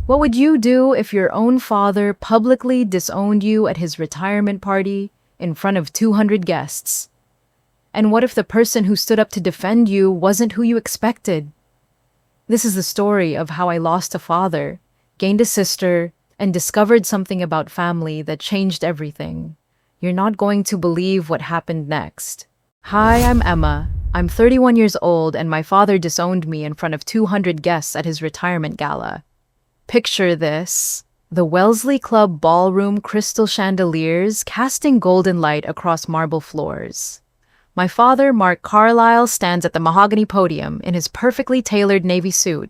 What would you do if your own father publicly disowned you at his retirement party in front of 200 guests? And what if the person who stood up to defend you wasn't who you expected? This is the story of how I lost a father, gained a sister, and discovered something about family that changed everything. You're not going to believe what happened next. Hi, I'm Emma. I'm 31 years old, and my father disowned me in front of 200 guests at his retirement gala. Picture this: the Wellesley Club ballroom crystal chandeliers casting golden light across marble floors. My father, Mark Carlisle, stands at the mahogany podium in his perfectly tailored navy suit.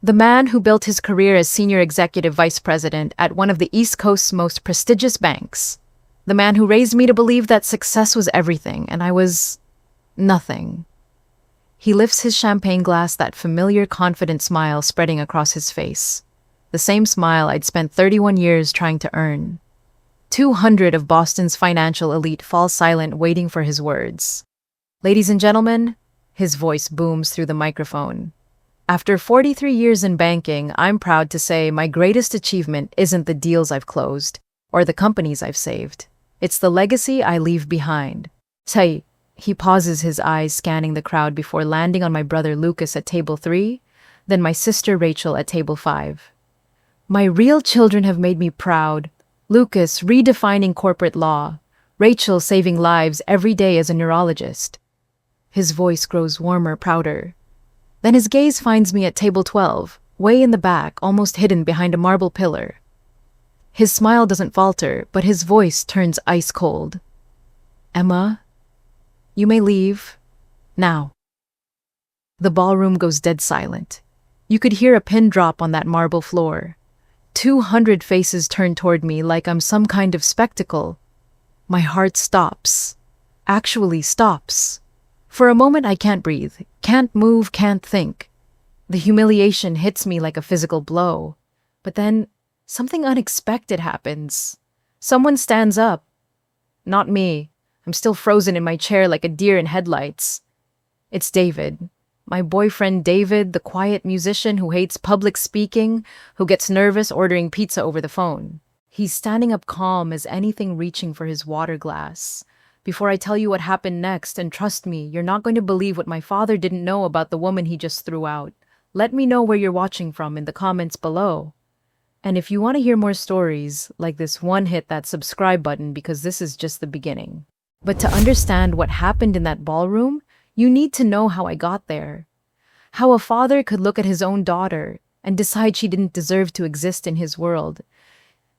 The man who built his career as senior executive vice president at one of the East Coast's most prestigious banks. The man who raised me to believe that success was everything and I was nothing. He lifts his champagne glass, that familiar, confident smile spreading across his face. The same smile I'd spent 31 years trying to earn. 200 of Boston's financial elite fall silent, waiting for his words. Ladies and gentlemen, his voice booms through the microphone. After 43 years in banking, I'm proud to say my greatest achievement isn't the deals I've closed or the companies I've saved. It's the legacy I leave behind. Say, he pauses, his eyes scanning the crowd before landing on my brother Lucas at table 3, then my sister Rachel at table 5. My real children have made me proud. Lucas redefining corporate law, Rachel saving lives every day as a neurologist. His voice grows warmer, prouder. Then his gaze finds me at table 12, way in the back, almost hidden behind a marble pillar. His smile doesn't falter, but his voice turns ice cold. Emma, you may leave now. The ballroom goes dead silent. You could hear a pin drop on that marble floor. 200 faces turn toward me like I'm some kind of spectacle. My heart stops. Actually stops. For a moment I can't breathe, can't move, can't think. The humiliation hits me like a physical blow. But then something unexpected happens. Someone stands up. Not me. I'm still frozen in my chair like a deer in headlights. It's David. My boyfriend David, the quiet musician who hates public speaking, who gets nervous ordering pizza over the phone. He's standing up calm as anything, reaching for his water glass. Before I tell you what happened next, and trust me, you're not going to believe what my father didn't know about the woman he just threw out. Let me know where you're watching from in the comments below. And if you want to hear more stories like this one, hit that subscribe button, because this is just the beginning. But to understand what happened in that ballroom, you need to know how I got there. How a father could look at his own daughter and decide she didn't deserve to exist in his world.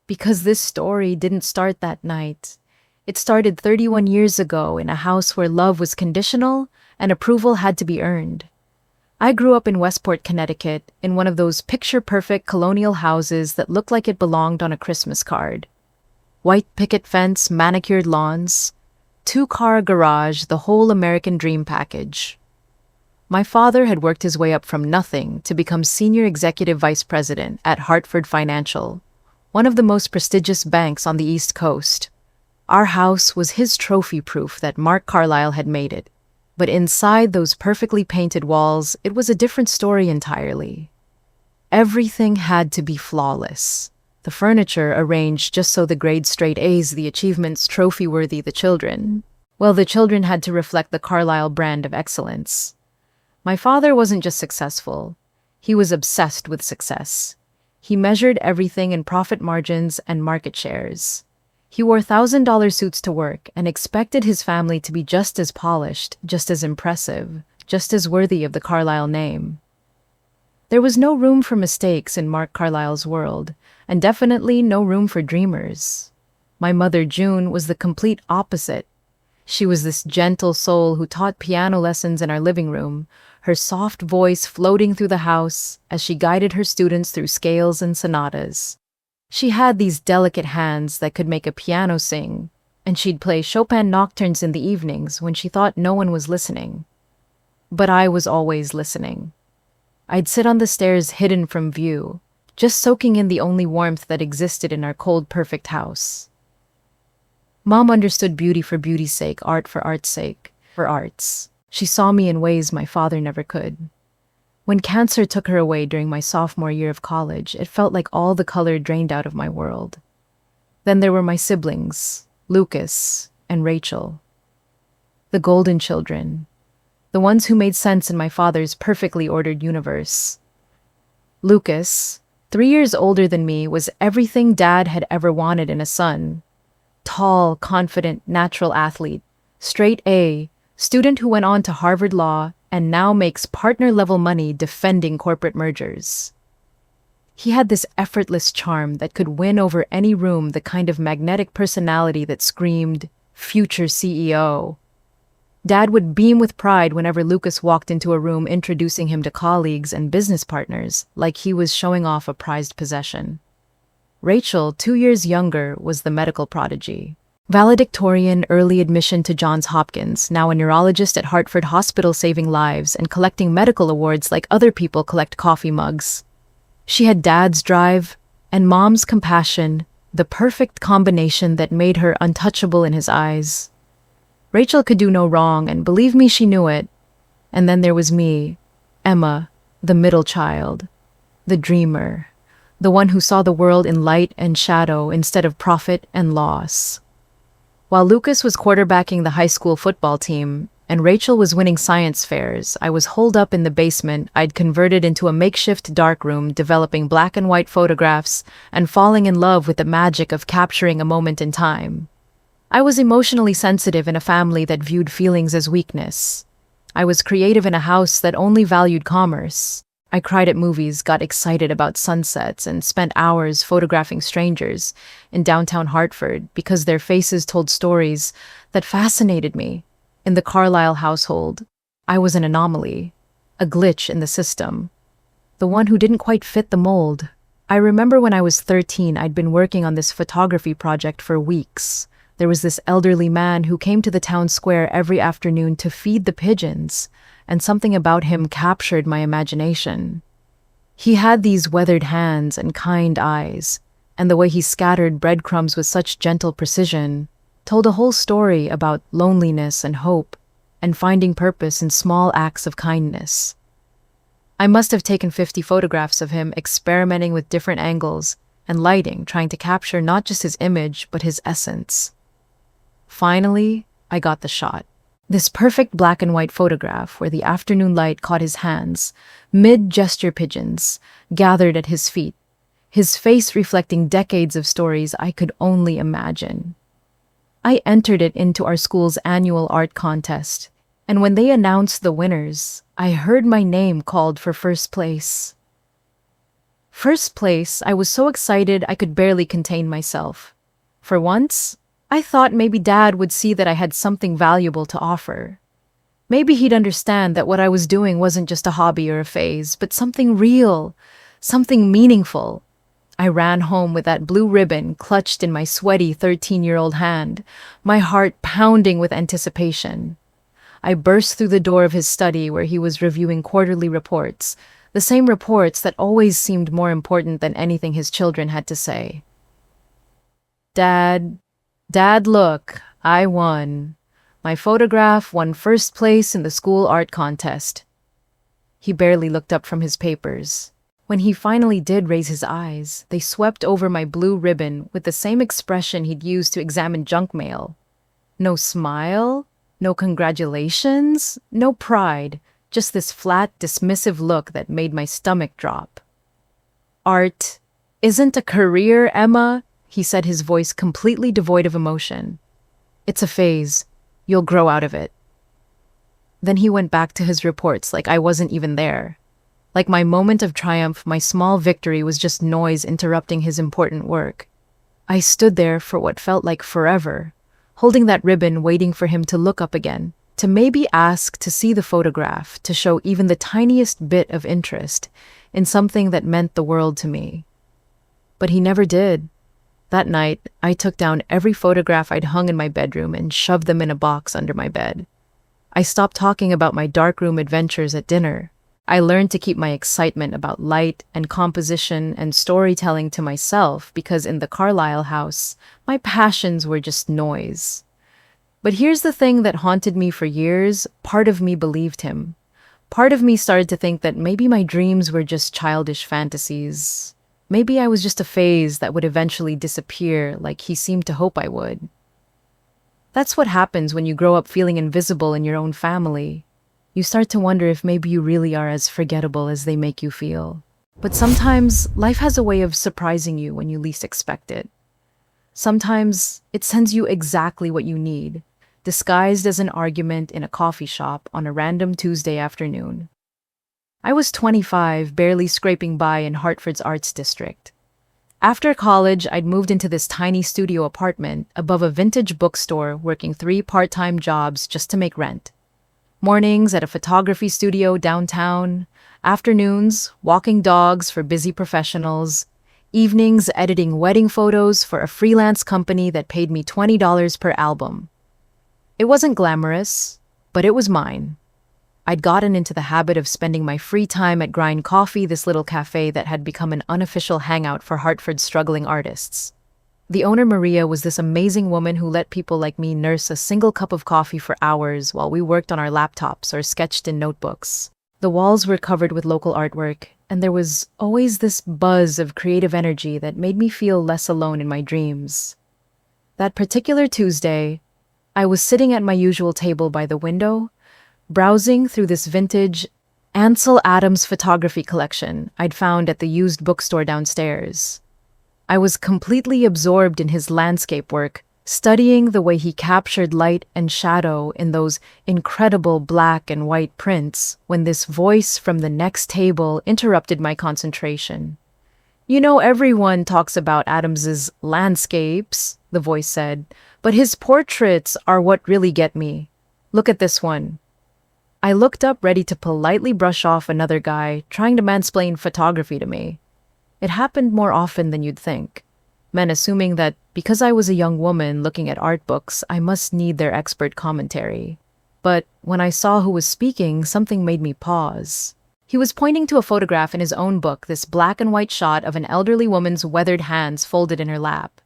Because this story didn't start that night. It started 31 years ago in a house where love was conditional and approval had to be earned. I grew up in Westport, Connecticut, in one of those picture-perfect colonial houses that looked like it belonged on a Christmas card. White picket fence, manicured lawns, 2-car garage, the whole American dream package. My father had worked his way up from nothing to become senior executive vice president at Hartford Financial, one of the most prestigious banks on the East Coast. Our house was his trophy proof that Mark Carlisle had made it. But inside those perfectly painted walls, it was a different story entirely. Everything had to be flawless. The furniture arranged just so the grades straight A's, the achievements trophy-worthy, the children. Well, the children had to reflect the Carlisle brand of excellence. My father wasn't just successful. He was obsessed with success. He measured everything in profit margins and market shares. He wore $1,000 suits to work and expected his family to be just as polished, just as impressive, just as worthy of the Carlisle name. There was no room for mistakes in Mark Carlisle's world, and definitely no room for dreamers. My mother, June, was the complete opposite. She was this gentle soul who taught piano lessons in our living room, her soft voice floating through the house as she guided her students through scales and sonatas. She had these delicate hands that could make a piano sing, and she'd play Chopin nocturnes in the evenings when she thought no one was listening. But I was always listening. I'd sit on the stairs hidden from view, just soaking in the only warmth that existed in our cold, perfect house. Mom understood beauty for beauty's sake, art for art's sake, for art's. She saw me in ways my father never could. When cancer took her away during my sophomore year of college, it felt like all the color drained out of my world. Then there were my siblings, Lucas and Rachel, the golden children, the ones who made sense in my father's perfectly ordered universe. Lucas, 3 years older than me, was everything Dad had ever wanted in a son. Tall, confident, natural athlete, straight A, student who went on to Harvard Law and now makes partner-level money defending corporate mergers. He had this effortless charm that could win over any room, the kind of magnetic personality that screamed, "Future CEO." Dad would beam with pride whenever Lucas walked into a room, introducing him to colleagues and business partners, like he was showing off a prized possession. Rachel, 2 years younger, was the medical prodigy. Valedictorian, early admission to Johns Hopkins, now a neurologist at Hartford Hospital, saving lives and collecting medical awards like other people collect coffee mugs. She had Dad's drive and Mom's compassion, the perfect combination that made her untouchable in his eyes. Rachel could do no wrong, and believe me, she knew it. And then there was me, Emma, the middle child, the dreamer, the one who saw the world in light and shadow instead of profit and loss. While Lucas was quarterbacking the high school football team and Rachel was winning science fairs, I was holed up in the basement I'd converted into a makeshift darkroom, developing black and white photographs and falling in love with the magic of capturing a moment in time. I was emotionally sensitive in a family that viewed feelings as weakness. I was creative in a house that only valued commerce. I cried at movies, got excited about sunsets, and spent hours photographing strangers in downtown Hartford because their faces told stories that fascinated me. In the Carlisle household, I was an anomaly, a glitch in the system, the one who didn't quite fit the mold. I remember when I was 13, I'd been working on this photography project for weeks. There was this elderly man who came to the town square every afternoon to feed the pigeons, and something about him captured my imagination. He had these weathered hands and kind eyes, and the way he scattered breadcrumbs with such gentle precision told a whole story about loneliness and hope, and finding purpose in small acts of kindness. I must have taken 50 photographs of him, experimenting with different angles and lighting, trying to capture not just his image, but his essence. Finally, I got the shot. This perfect black and white photograph where the afternoon light caught his hands, mid-gesture pigeons, gathered at his feet, his face reflecting decades of stories I could only imagine. I entered it into our school's annual art contest, and when they announced the winners, I heard my name called for first place. First place, I was so excited I could barely contain myself. For once, I thought maybe Dad would see that I had something valuable to offer. Maybe he'd understand that what I was doing wasn't just a hobby or a phase, but something real, something meaningful. I ran home with that blue ribbon clutched in my sweaty 13-year-old hand, my heart pounding with anticipation. I burst through the door of his study where he was reviewing quarterly reports, the same reports that always seemed more important than anything his children had to say. Dad, look, I won. My photograph won first place in the school art contest. He barely looked up from his papers. When he finally did raise his eyes, they swept over my blue ribbon with the same expression he'd used to examine junk mail. No smile, no congratulations, no pride, just this flat, dismissive look that made my stomach drop. "Art isn't a career, Emma," he said, his voice completely devoid of emotion. "It's a phase. You'll grow out of it." Then he went back to his reports like I wasn't even there. Like my moment of triumph, my small victory was just noise interrupting his important work. I stood there for what felt like forever, holding that ribbon, waiting for him to look up again, to maybe ask to see the photograph, to show even the tiniest bit of interest in something that meant the world to me. But he never did. That night, I took down every photograph I'd hung in my bedroom and shoved them in a box under my bed. I stopped talking about my darkroom adventures at dinner. I learned to keep my excitement about light and composition and storytelling to myself because in the Carlisle house, my passions were just noise. But here's the thing that haunted me for years. Part of me believed him. Part of me started to think that maybe my dreams were just childish fantasies. Maybe I was just a phase that would eventually disappear like he seemed to hope I would. That's what happens when you grow up feeling invisible in your own family. You start to wonder if maybe you really are as forgettable as they make you feel. But sometimes life has a way of surprising you when you least expect it. Sometimes it sends you exactly what you need, disguised as an argument in a coffee shop on a random Tuesday afternoon. I was 25, barely scraping by in Hartford's Arts District. After college, I'd moved into this tiny studio apartment above a vintage bookstore, working 3 part-time jobs just to make rent. Mornings at a photography studio downtown, afternoons walking dogs for busy professionals, evenings editing wedding photos for a freelance company that paid me $20 per album. It wasn't glamorous, but it was mine. I'd gotten into the habit of spending my free time at Grind Coffee, this little cafe that had become an unofficial hangout for Hartford's struggling artists. The owner, Maria, was this amazing woman who let people like me nurse a single cup of coffee for hours while we worked on our laptops or sketched in notebooks. The walls were covered with local artwork, and there was always this buzz of creative energy that made me feel less alone in my dreams. That particular Tuesday, I was sitting at my usual table by the window, browsing through this vintage Ansel Adams photography collection I'd found at the used bookstore downstairs. I was completely absorbed in his landscape work, studying the way he captured light and shadow in those incredible black and white prints, when this voice from the next table interrupted my concentration. "You know, everyone talks about Adams's landscapes," the voice said, "but his portraits are what really get me. Look at this one." I looked up, ready to politely brush off another guy trying to mansplain photography to me. It happened more often than you'd think. Men assuming that because I was a young woman looking at art books, I must need their expert commentary. But when I saw who was speaking, something made me pause. He was pointing to a photograph in his own book, this black and white shot of an elderly woman's weathered hands folded in her lap.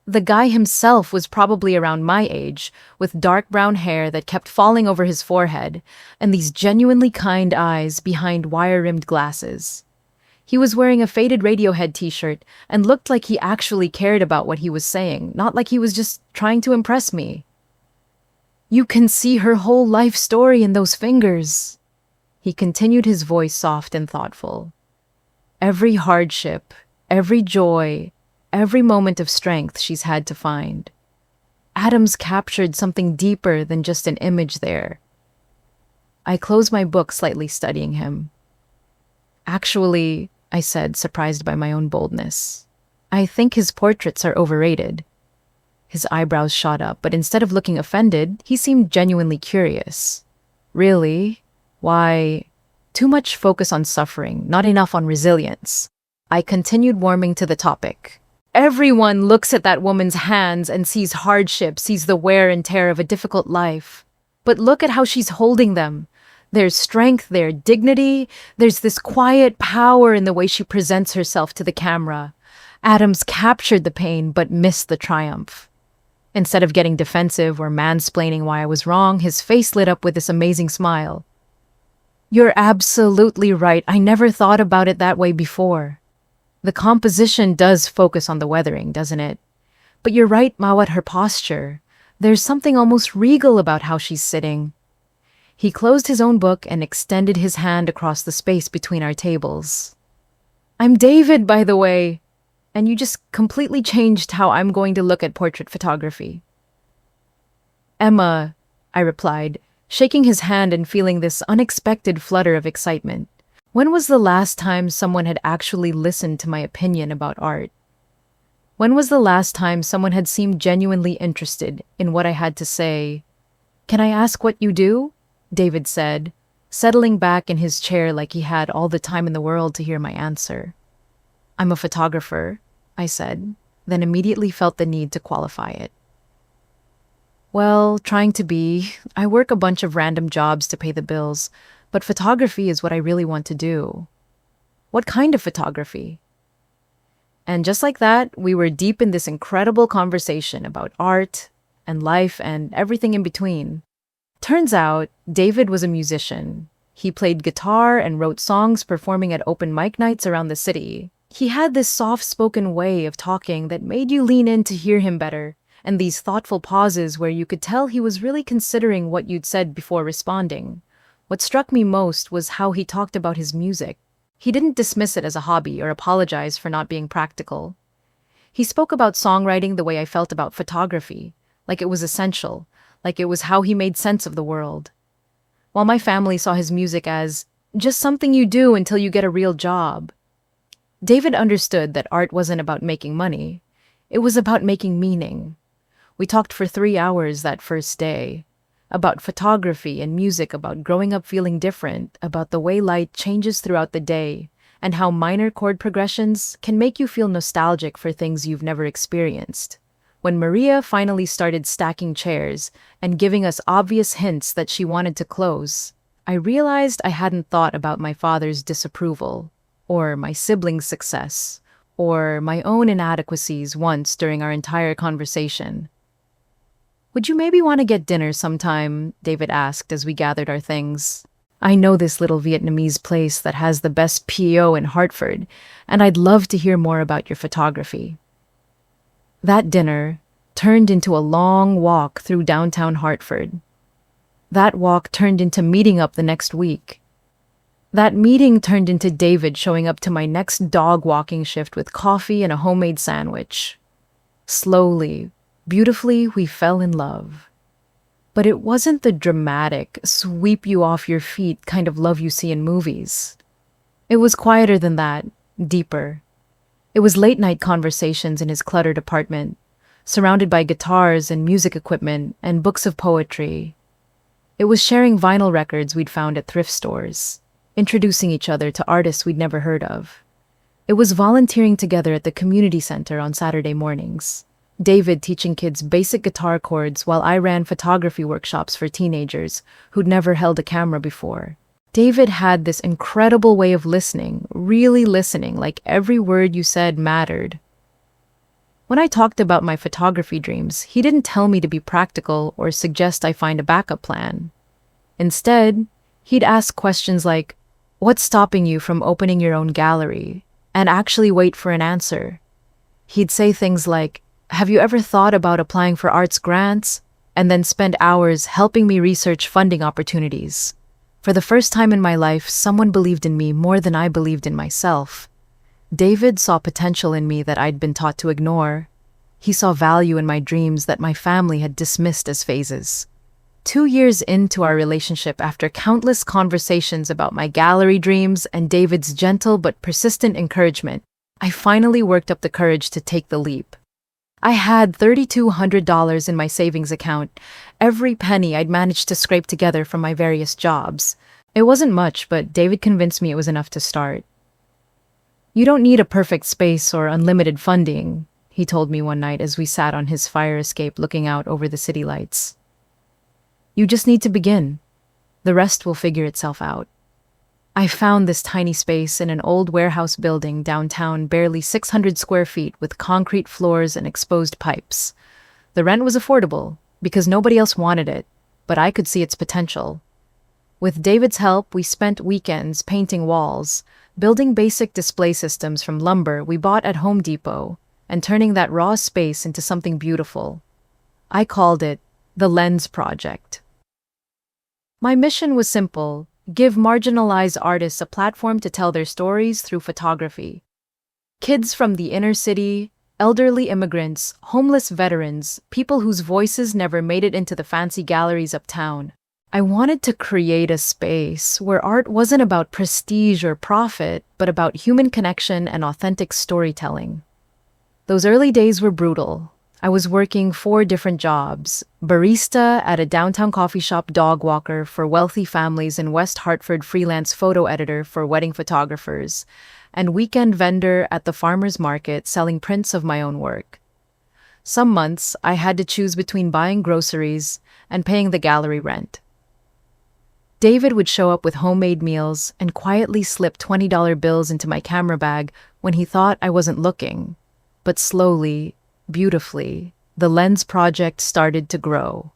The guy himself was probably around my age, with dark brown hair that kept falling over his forehead, and these genuinely kind eyes behind wire-rimmed glasses. He was wearing a faded Radiohead t-shirt and looked like he actually cared about what he was saying, not like he was just trying to impress me. "You can see her whole life story in those fingers." He continued, his voice soft and thoughtful. "Every hardship, every joy, every moment of strength she's had to find. Adams captured something deeper than just an image there." I closed my book, slightly studying him. "Actually," I said, surprised by my own boldness, "I think his portraits are overrated." His eyebrows shot up, but instead of looking offended, he seemed genuinely curious. "Really? Why?" "Too much focus on suffering, not enough on resilience." I continued, warming to the topic. "Everyone looks at that woman's hands and sees hardship, sees the wear and tear of a difficult life. But look at how she's holding them. There's strength, there's dignity, there's this quiet power in the way she presents herself to the camera. Adams captured the pain but missed the triumph." Instead of getting defensive or mansplaining why I was wrong, his face lit up with this amazing smile. "You're absolutely right. I never thought about it that way before. The composition does focus on the weathering, doesn't it? But you're right, Mawat, her posture. There's something almost regal about how she's sitting." He closed his own book and extended his hand across the space between our tables. "I'm David, by the way, and you just completely changed how I'm going to look at portrait photography." "Emma," I replied, shaking his hand and feeling this unexpected flutter of excitement. When was the last time someone had actually listened to my opinion about art? When was the last time someone had seemed genuinely interested in what I had to say? "Can I ask what you do?" David said, settling back in his chair like he had all the time in the world to hear my answer. "I'm a photographer," I said, then immediately felt the need to qualify it. "Well, trying to be. I work a bunch of random jobs to pay the bills, but photography is what I really want to do." "What kind of photography?" And just like that, we were deep in this incredible conversation about art and life and everything in between. Turns out, David was a musician. He played guitar and wrote songs performing at open mic nights around the city. He had this soft-spoken way of talking that made you lean in to hear him better, and these thoughtful pauses where you could tell he was really considering what you'd said before responding. What struck me most was how he talked about his music. He didn't dismiss it as a hobby or apologize for not being practical. He spoke about songwriting the way I felt about photography, like it was essential, like it was how he made sense of the world. While my family saw his music as just something you do until you get a real job, David understood that art wasn't about making money. It was about making meaning. We talked for 3 hours that first day, about photography and music, about growing up feeling different, about the way light changes throughout the day, and how minor chord progressions can make you feel nostalgic for things you've never experienced. When Maria finally started stacking chairs and giving us obvious hints that she wanted to close, I realized I hadn't thought about my father's disapproval, or my siblings' success, or my own inadequacies once during our entire conversation. "Would you maybe want to get dinner sometime?" David asked as we gathered our things. "I know this little Vietnamese place that has the best PO in Hartford, and I'd love to hear more about your photography." That dinner turned into a long walk through downtown Hartford. That walk turned into meeting up the next week. That meeting turned into David showing up to my next dog walking shift with coffee and a homemade sandwich. Slowly, beautifully, we fell in love. But it wasn't the dramatic, sweep you off your feet kind of love you see in movies. It was quieter than that, deeper. It was late-night conversations in his cluttered apartment, surrounded by guitars and music equipment and books of poetry. It was sharing vinyl records we'd found at thrift stores, introducing each other to artists we'd never heard of. It was volunteering together at the community center on Saturday mornings, David teaching kids basic guitar chords while I ran photography workshops for teenagers who'd never held a camera before. David had this incredible way of listening, really listening, like every word you said mattered. When I talked about my photography dreams, he didn't tell me to be practical or suggest I find a backup plan. Instead, he'd ask questions like, "What's stopping you from opening your own gallery?" and actually wait for an answer. He'd say things like, "Have you ever thought about applying for arts grants?" and then spend hours helping me research funding opportunities. For the first time in my life, someone believed in me more than I believed in myself. David saw potential in me that I'd been taught to ignore. He saw value in my dreams that my family had dismissed as phases. 2 years into our relationship, after countless conversations about my gallery dreams and David's gentle but persistent encouragement, I finally worked up the courage to take the leap. I had $3,200 in my savings account, every penny I'd managed to scrape together from my various jobs. It wasn't much, but David convinced me it was enough to start. "You don't need a perfect space or unlimited funding," he told me one night as we sat on his fire escape looking out over the city lights. "You just need to begin. The rest will figure itself out." I found this tiny space in an old warehouse building downtown, barely 600 square feet with concrete floors and exposed pipes. The rent was affordable because nobody else wanted it, but I could see its potential. With David's help, we spent weekends painting walls, building basic display systems from lumber we bought at Home Depot, and turning that raw space into something beautiful. I called it the Lens Project. My mission was simple: give marginalized artists a platform to tell their stories through photography. Kids from the inner city, elderly immigrants, homeless veterans, people whose voices never made it into the fancy galleries uptown. I wanted to create a space where art wasn't about prestige or profit, but about human connection and authentic storytelling. Those early days were brutal. I was working 4 different jobs: barista at a downtown coffee shop, dog walker for wealthy families in West Hartford, freelance photo editor for wedding photographers, and weekend vendor at the farmer's market selling prints of my own work. Some months, I had to choose between buying groceries and paying the gallery rent. David would show up with homemade meals and quietly slip $20 bills into my camera bag when he thought I wasn't looking. But slowly, beautifully, the Lens Project started to grow.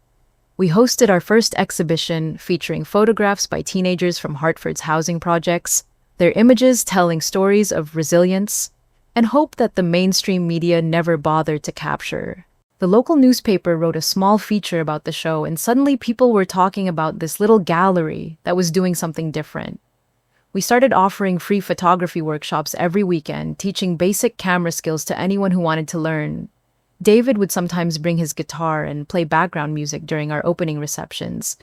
We hosted our first exhibition featuring photographs by teenagers from Hartford's housing projects, their images telling stories of resilience and hope that the mainstream media never bothered to capture. The local newspaper wrote a small feature about the show, and suddenly people were talking about this little gallery that was doing something different. We started offering free photography workshops every weekend, teaching basic camera skills to anyone who wanted to learn. David would sometimes bring his guitar and play background music during our opening receptions,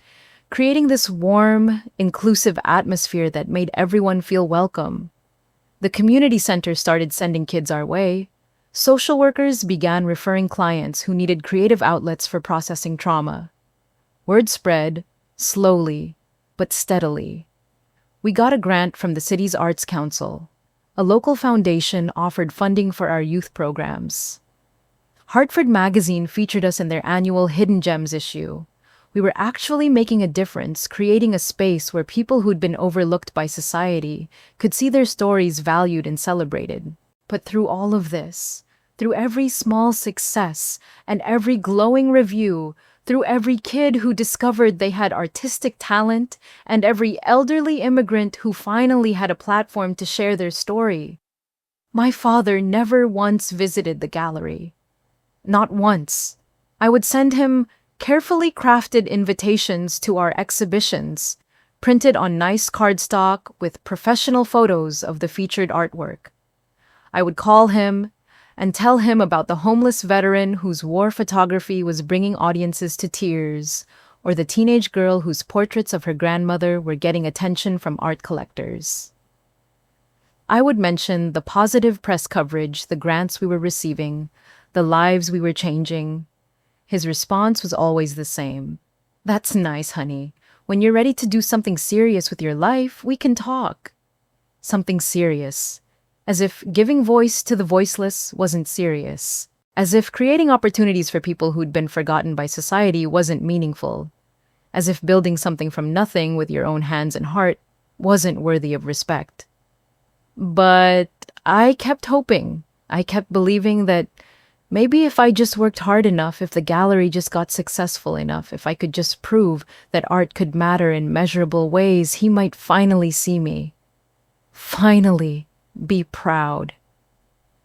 creating this warm, inclusive atmosphere that made everyone feel welcome. The community center started sending kids our way. Social workers began referring clients who needed creative outlets for processing trauma. Word spread, slowly, but steadily. We got a grant from the city's Arts Council. A local foundation offered funding for our youth programs. Hartford Magazine featured us in their annual Hidden Gems issue. We were actually making a difference, creating a space where people who'd been overlooked by society could see their stories valued and celebrated. But through all of this, through every small success and every glowing review, through every kid who discovered they had artistic talent and every elderly immigrant who finally had a platform to share their story, my father never once visited the gallery. Not once. I would send him carefully crafted invitations to our exhibitions, printed on nice cardstock with professional photos of the featured artwork. I would call him and tell him about the homeless veteran whose war photography was bringing audiences to tears, or the teenage girl whose portraits of her grandmother were getting attention from art collectors. I would mention the positive press coverage, the grants we were receiving, the lives we were changing. His response was always the same. "That's nice, honey. When you're ready to do something serious with your life, we can talk." Something serious. As if giving voice to the voiceless wasn't serious. As if creating opportunities for people who'd been forgotten by society wasn't meaningful. As if building something from nothing with your own hands and heart wasn't worthy of respect. But I kept hoping. I kept believing that maybe if I just worked hard enough, if the gallery just got successful enough, if I could just prove that art could matter in measurable ways, he might finally see me. Finally be proud.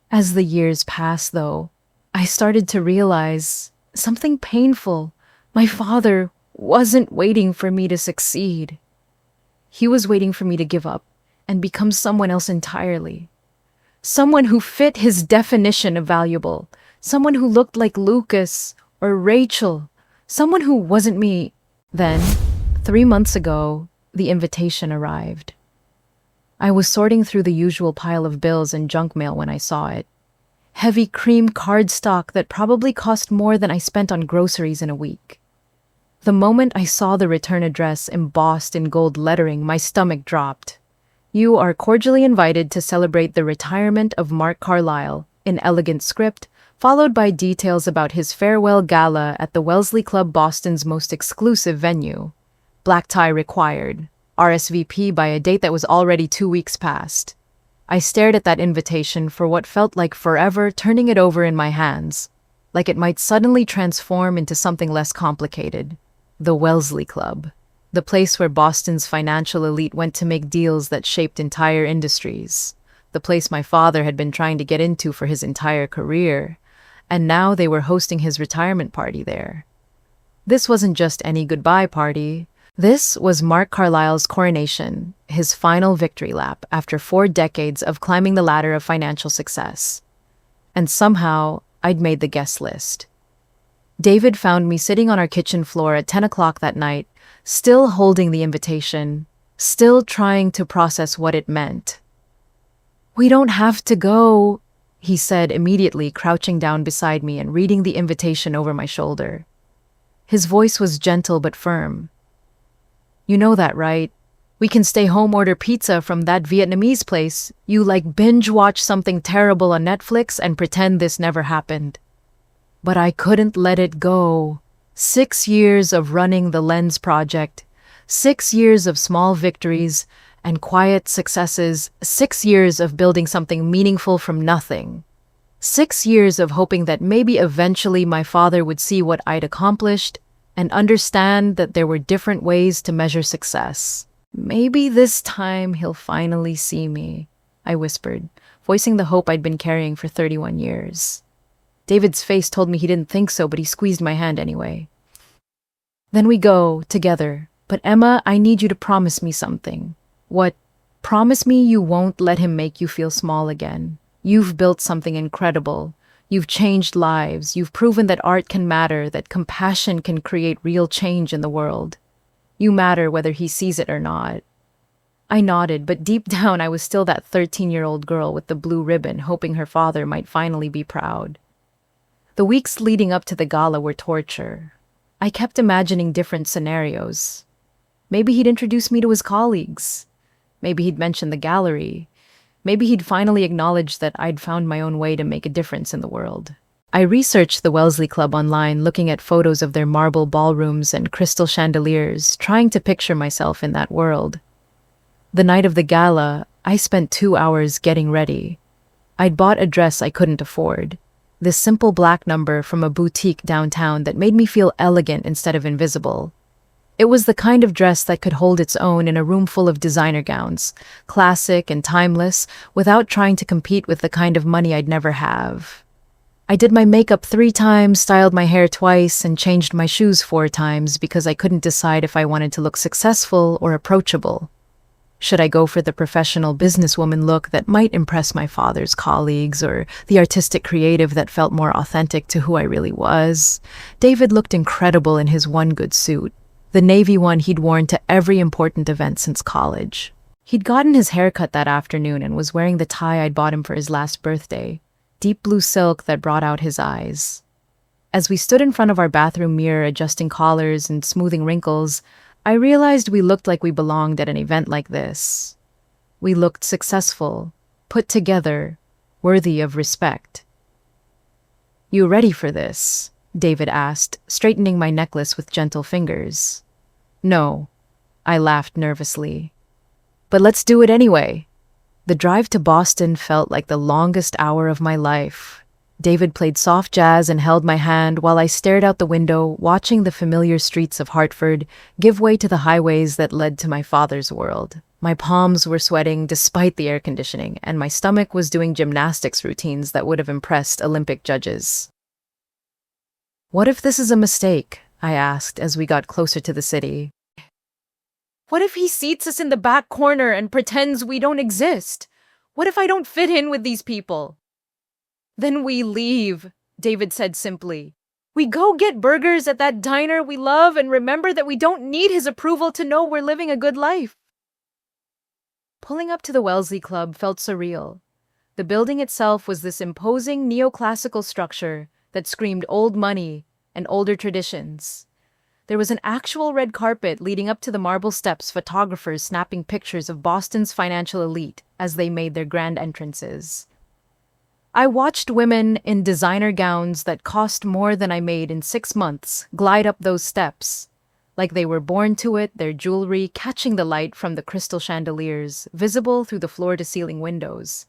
As the years passed, though, I started to realize something painful. My father wasn't waiting for me to succeed. He was waiting for me to give up and become someone else entirely. Someone who fit his definition of valuable. Someone who looked like Lucas or Rachel. Someone who wasn't me. Then, 3 months ago, the invitation arrived. I was sorting through the usual pile of bills and junk mail when I saw it. Heavy cream cardstock that probably cost more than I spent on groceries in a week. The moment I saw the return address embossed in gold lettering, my stomach dropped. "You are cordially invited to celebrate the retirement of Mark Carlisle," in elegant script, followed by details about his farewell gala at the Wellesley Club, Boston's most exclusive venue. Black tie required. RSVP by a date that was already 2 weeks past. I stared at that invitation for what felt like forever, turning it over in my hands, like it might suddenly transform into something less complicated. The Wellesley Club. The place where Boston's financial elite went to make deals that shaped entire industries. The place my father had been trying to get into for his entire career. And now they were hosting his retirement party there. This wasn't just any goodbye party. This was Mark Carlisle's coronation, his final victory lap after 4 decades of climbing the ladder of financial success. And somehow, I'd made the guest list. David found me sitting on our kitchen floor at 10 o'clock that night, still holding the invitation, still trying to process what it meant. "We don't have to go," he said immediately, crouching down beside me and reading the invitation over my shoulder. His voice was gentle but firm. "You know that, right? We can stay home, order pizza from that Vietnamese place. You like binge watch something terrible on Netflix and pretend this never happened." But I couldn't let it go. 6 years of running the Lens Project, 6 years of small victories and quiet successes, 6 years of building something meaningful from nothing. 6 years of hoping that maybe eventually my father would see what I'd accomplished, and understand that there were different ways to measure success. Maybe this time he'll finally see me, I whispered, voicing the hope I'd been carrying for 31 years. David's face told me he didn't think so, but he squeezed my hand anyway. Then we go, together. But Emma, I need you to promise me something. What? Promise me you won't let him make you feel small again. You've built something incredible. You've changed lives. You've proven that art can matter, that compassion can create real change in the world. You matter whether he sees it or not. I nodded, but deep down I was still that 13-year-old girl with the blue ribbon, hoping her father might finally be proud. The weeks leading up to the gala were torture. I kept imagining different scenarios. Maybe he'd introduce me to his colleagues. Maybe he'd mention the gallery. Maybe he'd finally acknowledge that I'd found my own way to make a difference in the world. I researched the Wellesley Club online, looking at photos of their marble ballrooms and crystal chandeliers, trying to picture myself in that world. The night of the gala, I spent 2 hours getting ready. I'd bought a dress I couldn't afford. This simple black number from a boutique downtown that made me feel elegant instead of invisible. It was the kind of dress that could hold its own in a room full of designer gowns, classic and timeless, without trying to compete with the kind of money I'd never have. I did my makeup 3 times, styled my hair twice, and changed my shoes 4 times because I couldn't decide if I wanted to look successful or approachable. Should I go for the professional businesswoman look that might impress my father's colleagues, or the artistic creative that felt more authentic to who I really was? David looked incredible in his one good suit, the navy one he'd worn to every important event since college. He'd gotten his hair cut that afternoon and was wearing the tie I'd bought him for his last birthday, deep blue silk that brought out his eyes. As we stood in front of our bathroom mirror adjusting collars and smoothing wrinkles, I realized we looked like we belonged at an event like this. We looked successful, put together, worthy of respect. "You ready for this?" David asked, straightening my necklace with gentle fingers. "No," I laughed nervously. "But let's do it anyway." The drive to Boston felt like the longest hour of my life. David played soft jazz and held my hand while I stared out the window, watching the familiar streets of Hartford give way to the highways that led to my father's world. My palms were sweating despite the air conditioning, and my stomach was doing gymnastics routines that would have impressed Olympic judges. "What if this is a mistake?" I asked as we got closer to the city. "What if he seats us in the back corner and pretends we don't exist? What if I don't fit in with these people?" "Then we leave," David said simply. "We go get burgers at that diner we love and remember that we don't need his approval to know we're living a good life." Pulling up to the Wellesley Club felt surreal. The building itself was this imposing neoclassical structure that screamed old money and older traditions. There was an actual red carpet leading up to the marble steps, photographers snapping pictures of Boston's financial elite as they made their grand entrances. I watched women in designer gowns that cost more than I made in 6 months glide up those steps. Like they were born to it, their jewelry catching the light from the crystal chandeliers, visible through the floor-to-ceiling windows.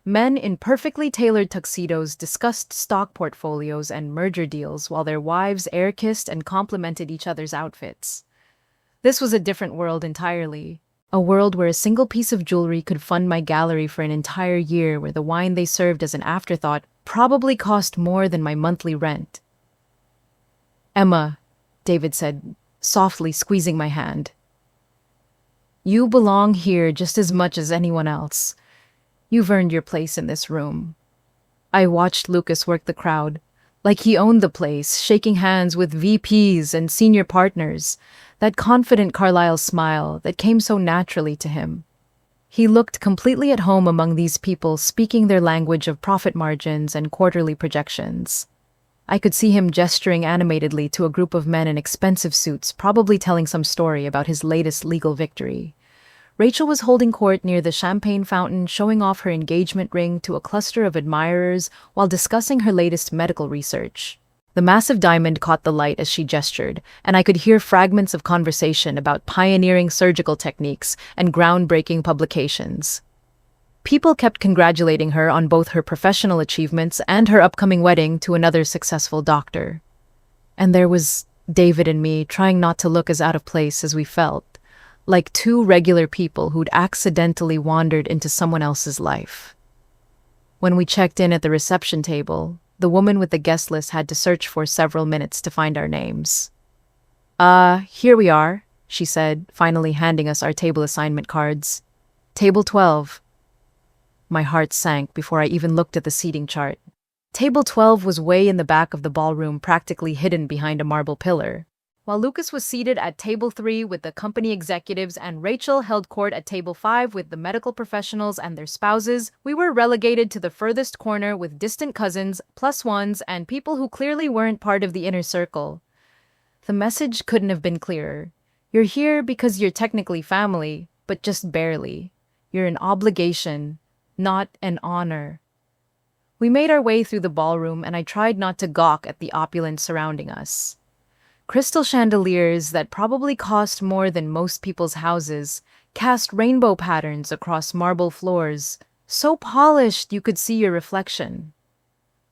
Men in perfectly tailored tuxedos discussed stock portfolios and merger deals while their wives air-kissed and complimented each other's outfits. This was a different world entirely. A world where a single piece of jewelry could fund my gallery for an entire year, where the wine they served as an afterthought probably cost more than my monthly rent. "Emma," David said, softly squeezing my hand. "You belong here just as much as anyone else. You've earned your place in this room." I watched Lucas work the crowd, like he owned the place, shaking hands with VPs and senior partners, that confident Carlyle smile that came so naturally to him. He looked completely at home among these people, speaking their language of profit margins and quarterly projections. I could see him gesturing animatedly to a group of men in expensive suits, probably telling some story about his latest legal victory. Rachel was holding court near the champagne fountain, showing off her engagement ring to a cluster of admirers while discussing her latest medical research. The massive diamond caught the light as she gestured, and I could hear fragments of conversation about pioneering surgical techniques and groundbreaking publications. People kept congratulating her on both her professional achievements and her upcoming wedding to another successful doctor. And there was David and me, trying not to look as out of place as we felt, like two regular people who'd accidentally wandered into someone else's life. When we checked in at the reception table, the woman with the guest list had to search for several minutes to find our names. Here we are, she said, finally handing us our table assignment cards. Table 12. My heart sank before I even looked at the seating chart. Table 12 was way in the back of the ballroom, practically hidden behind a marble pillar. While Lucas was seated at table 3 with the company executives and Rachel held court at table 5 with the medical professionals and their spouses, we were relegated to the furthest corner with distant cousins, plus ones, and people who clearly weren't part of the inner circle. The message couldn't have been clearer. You're here because you're technically family, but just barely. You're an obligation, not an honor. We made our way through the ballroom, and I tried not to gawk at the opulence surrounding us. Crystal chandeliers that probably cost more than most people's houses cast rainbow patterns across marble floors, so polished you could see your reflection.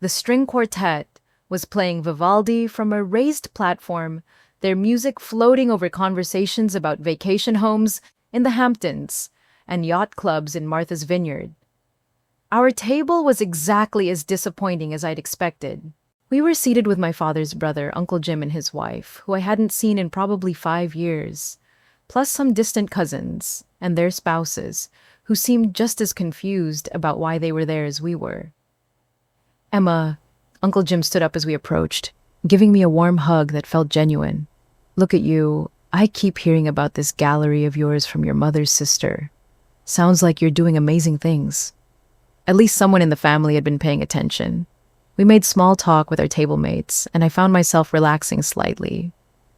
The string quartet was playing Vivaldi from a raised platform, their music floating over conversations about vacation homes in the Hamptons and yacht clubs in Martha's Vineyard. Our table was exactly as disappointing as I'd expected. We were seated with my father's brother, Uncle Jim, and his wife, who I hadn't seen in probably 5 years, plus some distant cousins and their spouses, who seemed just as confused about why they were there as we were. Emma, Uncle Jim stood up as we approached, giving me a warm hug that felt genuine. Look at you. I keep hearing about this gallery of yours from your mother's sister. Sounds like you're doing amazing things. At least someone in the family had been paying attention. We made small talk with our table mates, and I found myself relaxing slightly.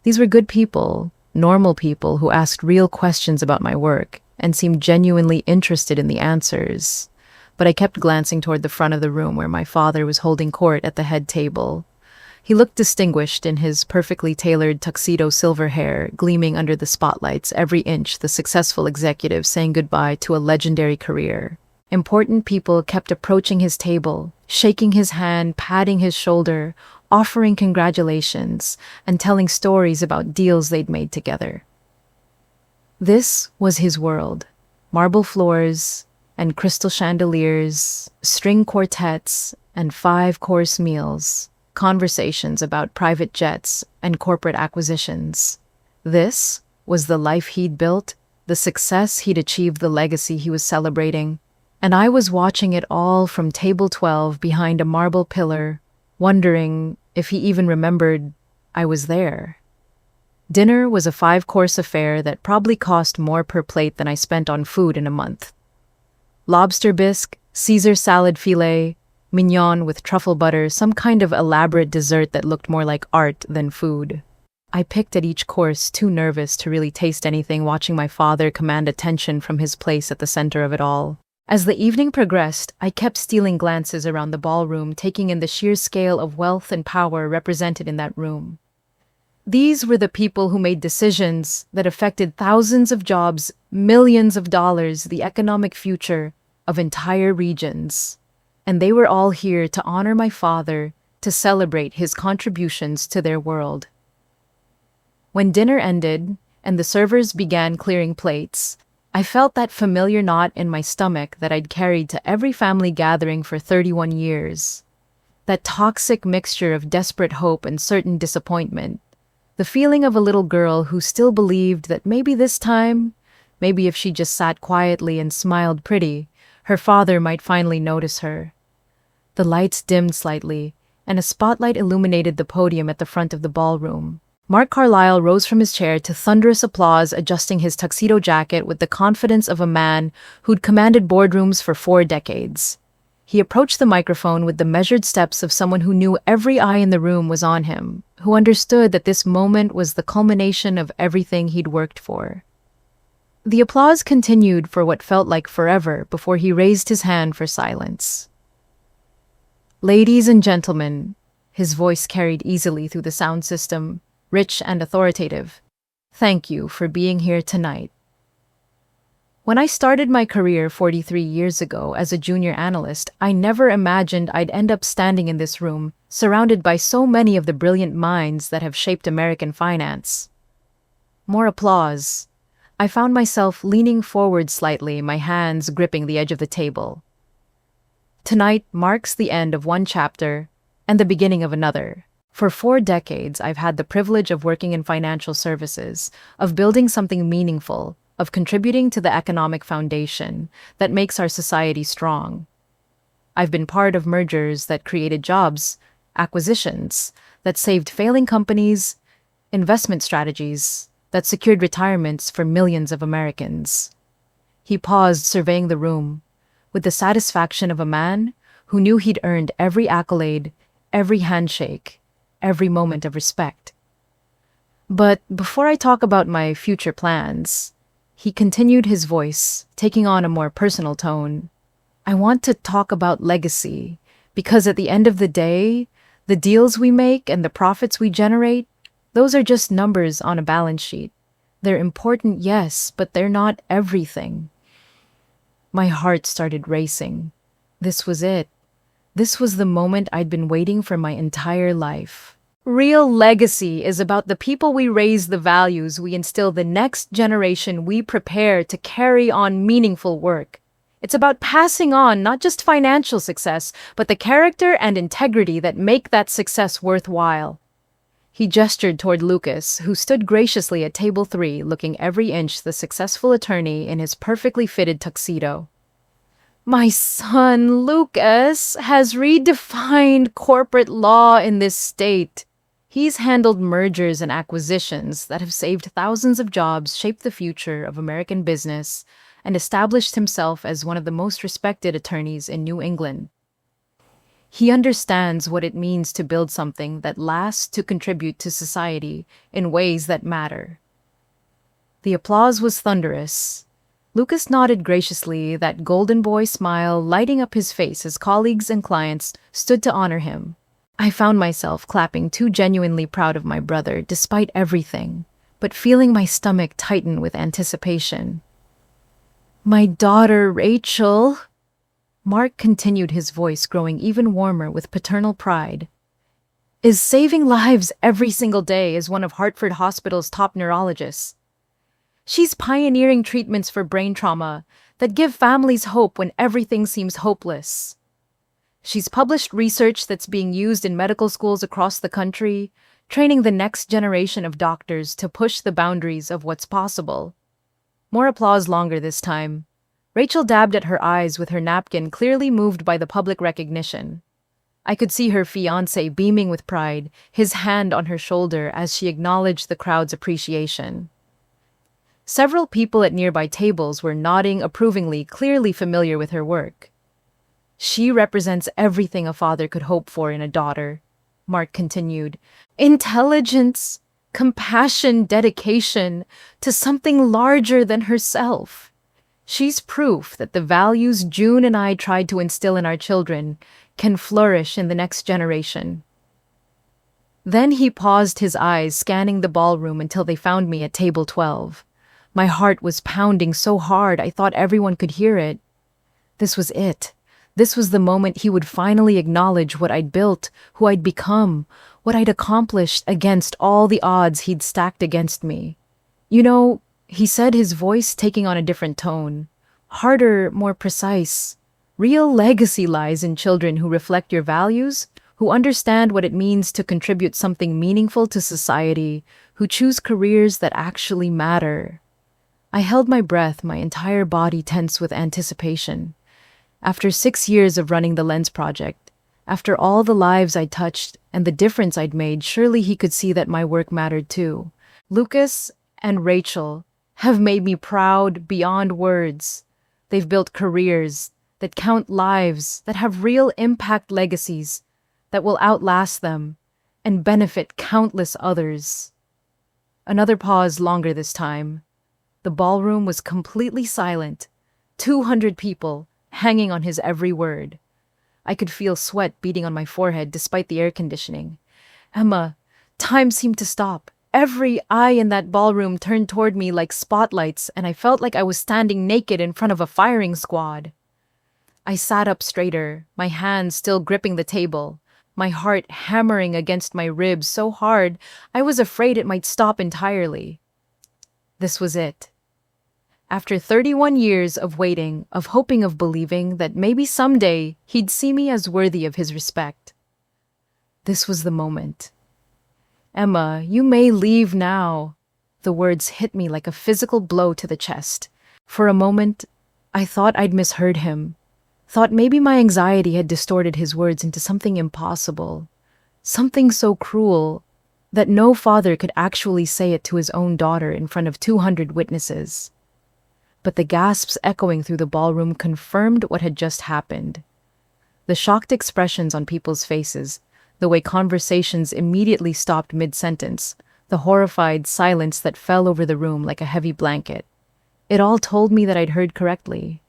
These were good people, normal people who asked real questions about my work and seemed genuinely interested in the answers. But I kept glancing toward the front of the room where my father was holding court at the head table. He looked distinguished in his perfectly tailored tuxedo silver hair gleaming under the spotlights, every inch the successful executive saying goodbye to a legendary career. Important people kept approaching his table, shaking his hand, patting his shoulder, offering congratulations, and telling stories about deals they'd made together. This was his world. Marble floors and crystal chandeliers, string quartets and 5-course meals, conversations about private jets and corporate acquisitions. This was the life he'd built, the success he'd achieved, the legacy he was celebrating. And I was watching it all from table 12 behind a marble pillar, wondering if he even remembered I was there. Dinner was a 5-course affair that probably cost more per plate than I spent on food in a month. Lobster bisque, Caesar salad filet, mignon with truffle butter, some kind of elaborate dessert that looked more like art than food. I picked at each course, too nervous to really taste anything, watching my father command attention from his place at the center of it all. As the evening progressed, I kept stealing glances around the ballroom, taking in the sheer scale of wealth and power represented in that room. These were the people who made decisions that affected thousands of jobs, millions of dollars, the economic future of entire regions. And they were all here to honor my father, to celebrate his contributions to their world. When dinner ended and the servers began clearing plates, I felt that familiar knot in my stomach that I'd carried to every family gathering for 31 years. That toxic mixture of desperate hope and certain disappointment. The feeling of a little girl who still believed that maybe this time, maybe if she just sat quietly and smiled pretty, her father might finally notice her. The lights dimmed slightly, and a spotlight illuminated the podium at the front of the ballroom. Mark Carlyle rose from his chair to thunderous applause, adjusting his tuxedo jacket with the confidence of a man who'd commanded boardrooms for 4 decades. He approached the microphone with the measured steps of someone who knew every eye in the room was on him, who understood that this moment was the culmination of everything he'd worked for. The applause continued for what felt like forever before he raised his hand for silence. Ladies and gentlemen, his voice carried easily through the sound system, rich and authoritative. Thank you for being here tonight. When I started my career 43 years ago as a junior analyst, I never imagined I'd end up standing in this room, surrounded by so many of the brilliant minds that have shaped American finance. More applause. I found myself leaning forward slightly, my hands gripping the edge of the table. Tonight marks the end of one chapter and the beginning of another. For 4 decades, I've had the privilege of working in financial services, of building something meaningful, of contributing to the economic foundation that makes our society strong. I've been part of mergers that created jobs, acquisitions that saved failing companies, investment strategies that secured retirements for millions of Americans. He paused, surveying the room, with the satisfaction of a man who knew he'd earned every accolade, every handshake, every moment of respect. But before I talk about my future plans, he continued, his voice taking on a more personal tone. I want to talk about legacy, because at the end of the day, the deals we make and the profits we generate, those are just numbers on a balance sheet. They're important, yes, but they're not everything. My heart started racing. This was it. This was the moment I'd been waiting for my entire life. Real legacy is about the people we raise, the values we instill, the next generation we prepare to carry on meaningful work. It's about passing on not just financial success, but the character and integrity that make that success worthwhile. He gestured toward Lucas, who stood graciously at table 3, looking every inch the successful attorney in his perfectly fitted tuxedo. My son, Lucas, has redefined corporate law in this state. He's handled mergers and acquisitions that have saved thousands of jobs, shaped the future of American business, and established himself as one of the most respected attorneys in New England. He understands what it means to build something that lasts, to contribute to society in ways that matter. The applause was thunderous. Lucas nodded graciously, that golden boy smile lighting up his face as colleagues and clients stood to honor him. I found myself clapping, too genuinely proud of my brother despite everything, but feeling my stomach tighten with anticipation. My daughter, Rachel, Mark continued, his voice growing even warmer with paternal pride, is saving lives every single day as one of Hartford Hospital's top neurologists. She's pioneering treatments for brain trauma that give families hope when everything seems hopeless. She's published research that's being used in medical schools across the country, training the next generation of doctors to push the boundaries of what's possible. More applause, longer this time. Rachel dabbed at her eyes with her napkin, clearly moved by the public recognition. I could see her fiancé beaming with pride, his hand on her shoulder as she acknowledged the crowd's appreciation. Several people at nearby tables were nodding approvingly, clearly familiar with her work. She represents everything a father could hope for in a daughter, Mark continued. Intelligence, compassion, dedication to something larger than herself. She's proof that the values June and I tried to instill in our children can flourish in the next generation. Then he paused, his eyes scanning the ballroom until they found me at table 12. My heart was pounding so hard I thought everyone could hear it. This was it. This was the moment he would finally acknowledge what I'd built, who I'd become, what I'd accomplished against all the odds he'd stacked against me. You know, he said, his voice taking on a different tone, harder, more precise. Real legacy lies in children who reflect your values, who understand what it means to contribute something meaningful to society, who choose careers that actually matter. I held my breath, my entire body tense with anticipation. After 6 years of running the Lens Project, after all the lives I'd touched and the difference I'd made, surely he could see that my work mattered too. Lucas and Rachel have made me proud beyond words. They've built careers that count, lives that have real impact, legacies that will outlast them and benefit countless others. Another pause, longer this time. The ballroom was completely silent, 200 people hanging on his every word. I could feel sweat beading on my forehead despite the air conditioning. Emma, time seemed to stop. Every eye in that ballroom turned toward me like spotlights, and I felt like I was standing naked in front of a firing squad. I sat up straighter, my hands still gripping the table, my heart hammering against my ribs so hard I was afraid it might stop entirely. This was it. After 31 years of waiting, of hoping, of believing that maybe someday he'd see me as worthy of his respect. This was the moment. "Emma, you may leave now." The words hit me like a physical blow to the chest. For a moment, I thought I'd misheard him. Thought maybe my anxiety had distorted his words into something impossible. Something so cruel that no father could actually say it to his own daughter in front of 200 witnesses. But the gasps echoing through the ballroom confirmed what had just happened. The shocked expressions on people's faces, the way conversations immediately stopped mid-sentence, the horrified silence that fell over the room like a heavy blanket. It all told me that I'd heard correctly.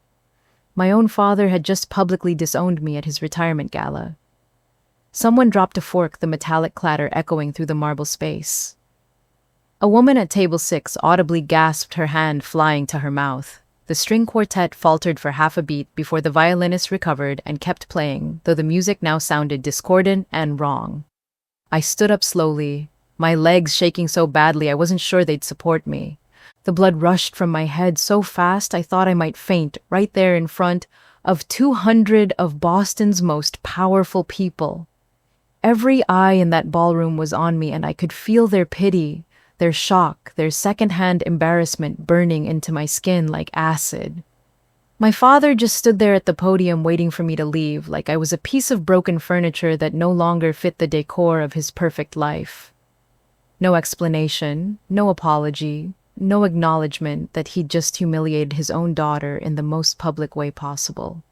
My own father had just publicly disowned me at his retirement gala. Someone dropped a fork, the metallic clatter echoing through the marble space. A woman at table 6 audibly gasped, her hand flying to her mouth. The string quartet faltered for half a beat before the violinist recovered and kept playing, though the music now sounded discordant and wrong. I stood up slowly, my legs shaking so badly I wasn't sure they'd support me. The blood rushed from my head so fast I thought I might faint right there in front of 200 of Boston's most powerful people. Every eye in that ballroom was on me, and I could feel their pity, their shock, their secondhand embarrassment burning into my skin like acid. My father just stood there at the podium waiting for me to leave, like I was a piece of broken furniture that no longer fit the decor of his perfect life. No explanation, no apology, no acknowledgement that he'd just humiliated his own daughter in the most public way possible.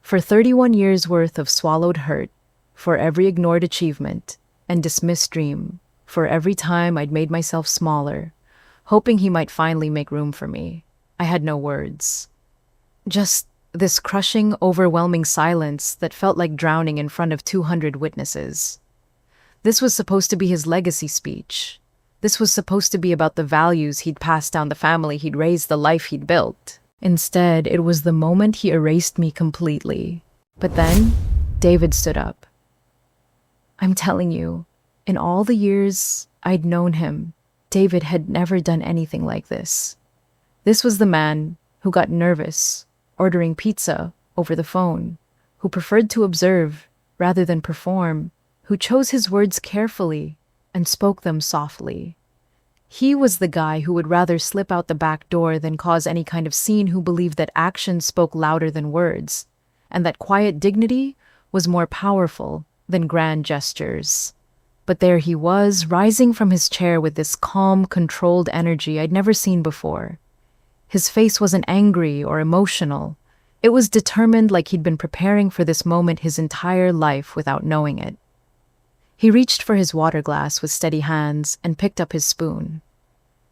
For 31 years' worth of swallowed hurt, for every ignored achievement and dismissed dream, for every time I'd made myself smaller, hoping he might finally make room for me, I had no words. Just this crushing, overwhelming silence that felt like drowning in front of 200 witnesses. This was supposed to be his legacy speech. This was supposed to be about the values he'd passed down the family he'd raised, the life he'd built. Instead, it was the moment he erased me completely. But then, David stood up. I'm telling you, in all the years I'd known him, David had never done anything like this. This was the man who got nervous, ordering pizza over the phone, who preferred to observe rather than perform, who chose his words carefully and spoke them softly. He was the guy who would rather slip out the back door than cause any kind of scene, who believed that actions spoke louder than words, and that quiet dignity was more powerful than grand gestures. But there he was, rising from his chair with this calm, controlled energy I'd never seen before. His face wasn't angry or emotional. It was determined, like he'd been preparing for this moment his entire life without knowing it. He reached for his water glass with steady hands and picked up his spoon.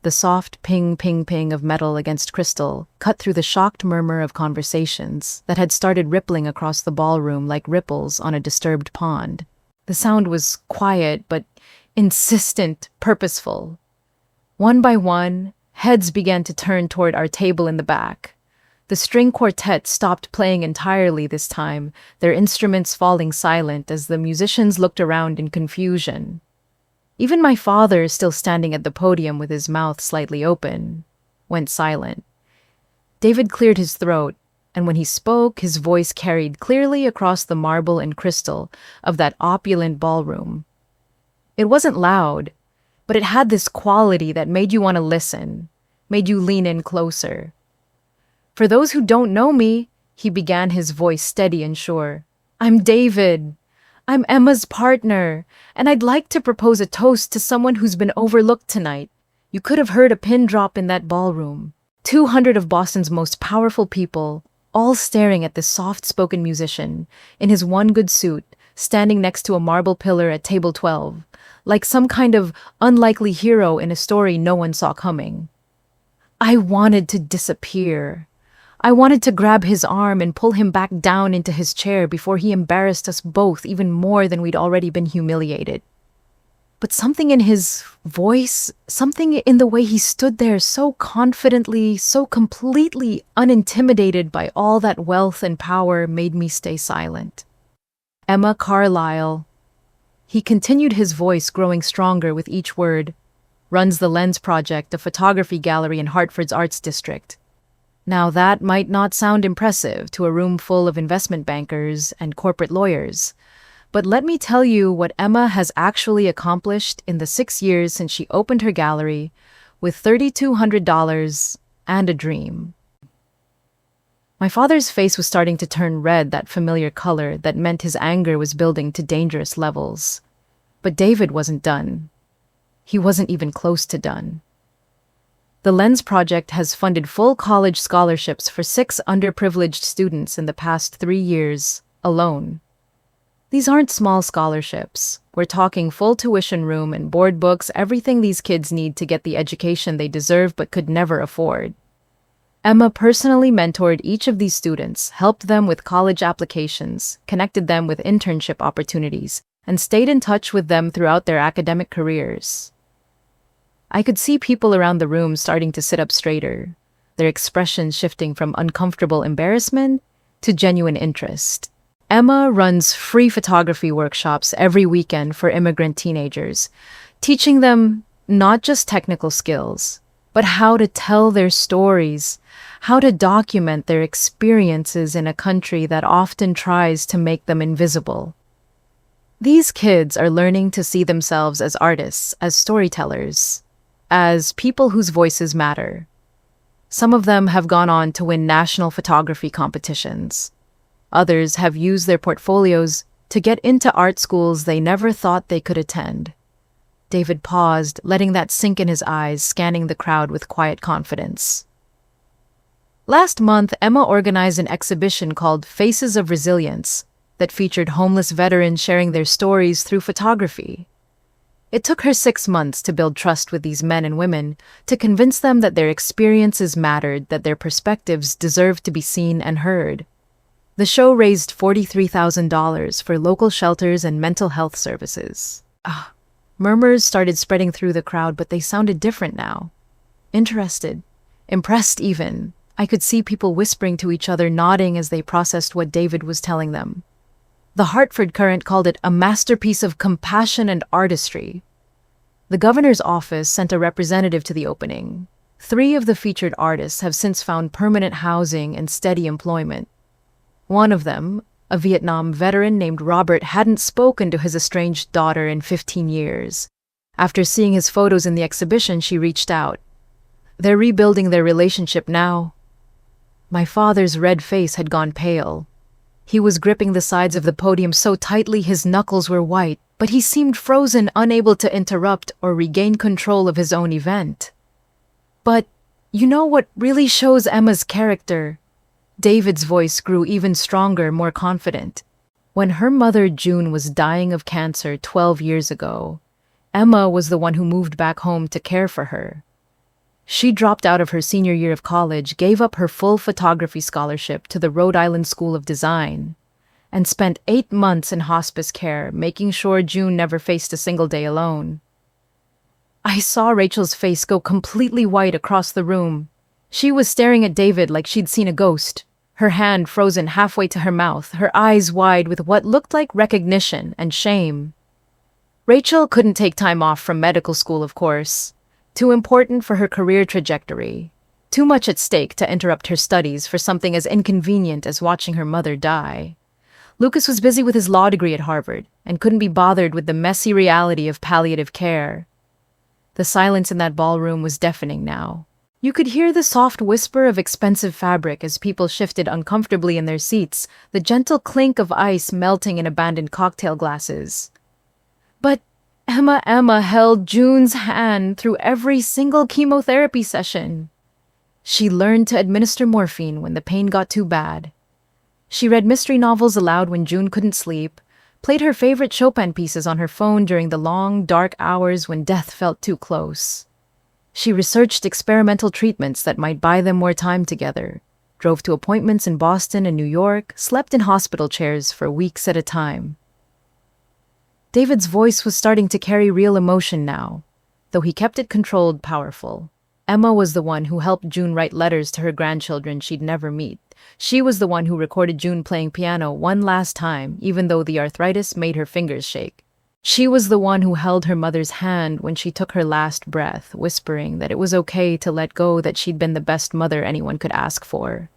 The soft ping, ping, ping of metal against crystal cut through the shocked murmur of conversations that had started rippling across the ballroom like ripples on a disturbed pond. The sound was quiet but insistent, purposeful. One by one, heads began to turn toward our table in the back. The string quartet stopped playing entirely this time, their instruments falling silent as the musicians looked around in confusion. Even my father, still standing at the podium with his mouth slightly open, went silent. David cleared his throat, and when he spoke, his voice carried clearly across the marble and crystal of that opulent ballroom. It wasn't loud, but it had this quality that made you want to listen, made you lean in closer. For those who don't know me, he began, his voice steady and sure. I'm David. I'm Emma's partner, and I'd like to propose a toast to someone who's been overlooked tonight. You could have heard a pin drop in that ballroom. 200 of Boston's most powerful people, all staring at this soft-spoken musician, in his one good suit, standing next to a marble pillar at table 12, like some kind of unlikely hero in a story no one saw coming. I wanted to disappear. I wanted to grab his arm and pull him back down into his chair before he embarrassed us both even more than we'd already been humiliated. But something in his voice, something in the way he stood there so confidently, so completely unintimidated by all that wealth and power, made me stay silent. Emma Carlyle, He continued, his voice growing stronger with each word. Runs the Lens Project, a photography gallery in Hartford's Arts District. Now that might not sound impressive to a room full of investment bankers and corporate lawyers, but let me tell you what Emma has actually accomplished in the 6 years since she opened her gallery with $3,200 and a dream. My father's face was starting to turn red, that familiar color that meant his anger was building to dangerous levels. But David wasn't done. He wasn't even close to done. The Lens Project has funded full college scholarships for 6 underprivileged students in the past 3 years alone. These aren't small scholarships. We're talking full tuition room and board books, everything these kids need to get the education they deserve but could never afford. Emma personally mentored each of these students, helped them with college applications, connected them with internship opportunities, and stayed in touch with them throughout their academic careers. I could see people around the room starting to sit up straighter, their expressions shifting from uncomfortable embarrassment to genuine interest. Emma runs free photography workshops every weekend for immigrant teenagers, teaching them not just technical skills, but how to tell their stories, how to document their experiences in a country that often tries to make them invisible. These kids are learning to see themselves as artists, as storytellers, as people whose voices matter. Some of them have gone on to win national photography competitions. Others have used their portfolios to get into art schools they never thought they could attend. David paused, letting that sink in his eyes, scanning the crowd with quiet confidence. Last month, Emma organized an exhibition called Faces of Resilience that featured homeless veterans sharing their stories through photography. It took her 6 months to build trust with these men and women, to convince them that their experiences mattered, that their perspectives deserved to be seen and heard. The show raised $43,000 for local shelters and mental health services. Murmurs started spreading through the crowd, but they sounded different now. Interested, impressed even. I could see people whispering to each other, nodding as they processed what David was telling them. The Hartford Courant called it a masterpiece of compassion and artistry. The governor's office sent a representative to the opening. 3 of the featured artists have since found permanent housing and steady employment. One of them, a Vietnam veteran named Robert, hadn't spoken to his estranged daughter in 15 years. After seeing his photos in the exhibition, she reached out. They're rebuilding their relationship now. My father's red face had gone pale. He was gripping the sides of the podium so tightly his knuckles were white, but he seemed frozen, unable to interrupt or regain control of his own event. But you know what really shows Emma's character? David's voice grew even stronger, more confident. When her mother June was dying of cancer 12 years ago, Emma was the one who moved back home to care for her. She dropped out of her senior year of college, gave up her full photography scholarship to the Rhode Island School of Design, and spent 8 months in hospice care, making sure June never faced a single day alone. I saw Rachel's face go completely white across the room. She was staring at David like she'd seen a ghost, her hand frozen halfway to her mouth, her eyes wide with what looked like recognition and shame. Rachel couldn't take time off from medical school, of course. Too important for her career trajectory. Too much at stake to interrupt her studies for something as inconvenient as watching her mother die. Lucas was busy with his law degree at Harvard and couldn't be bothered with the messy reality of palliative care. The silence in that ballroom was deafening now. You could hear the soft whisper of expensive fabric as people shifted uncomfortably in their seats, the gentle clink of ice melting in abandoned cocktail glasses. But Emma held June's hand through every single chemotherapy session. She learned to administer morphine when the pain got too bad. She read mystery novels aloud when June couldn't sleep, played her favorite Chopin pieces on her phone during the long, dark hours when death felt too close. She researched experimental treatments that might buy them more time together, drove to appointments in Boston and New York, slept in hospital chairs for weeks at a time. David's voice was starting to carry real emotion now, though he kept it controlled, powerful. Emma was the one who helped June write letters to her grandchildren she'd never meet. She was the one who recorded June playing piano one last time, even though the arthritis made her fingers shake. She was the one who held her mother's hand when she took her last breath, whispering that it was okay to let go, that she'd been the best mother anyone could ask for.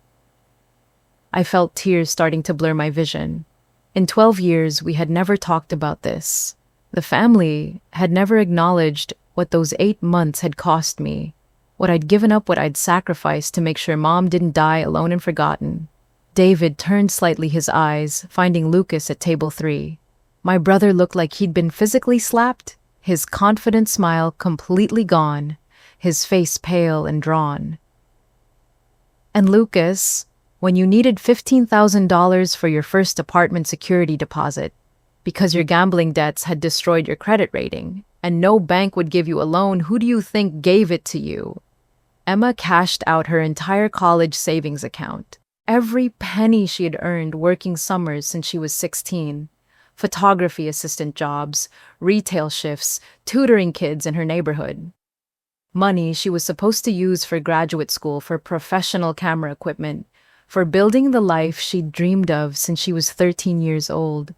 I felt tears starting to blur my vision. In 12 years, we had never talked about this. The family had never acknowledged what those 8 months had cost me, what I'd given up, what I'd sacrificed to make sure Mom didn't die alone and forgotten. David turned slightly his eyes, finding Lucas at table 3. My brother looked like he'd been physically slapped, his confident smile completely gone, his face pale and drawn. And Lucas, when you needed $15,000 for your first apartment security deposit, because your gambling debts had destroyed your credit rating, and no bank would give you a loan, who do you think gave it to you? Emma cashed out her entire college savings account, every penny she had earned working summers since she was 16. Photography assistant jobs, retail shifts, tutoring kids in her neighborhood. Money she was supposed to use for graduate school, for professional camera equipment, for building the life she'd dreamed of since she was 13 years old.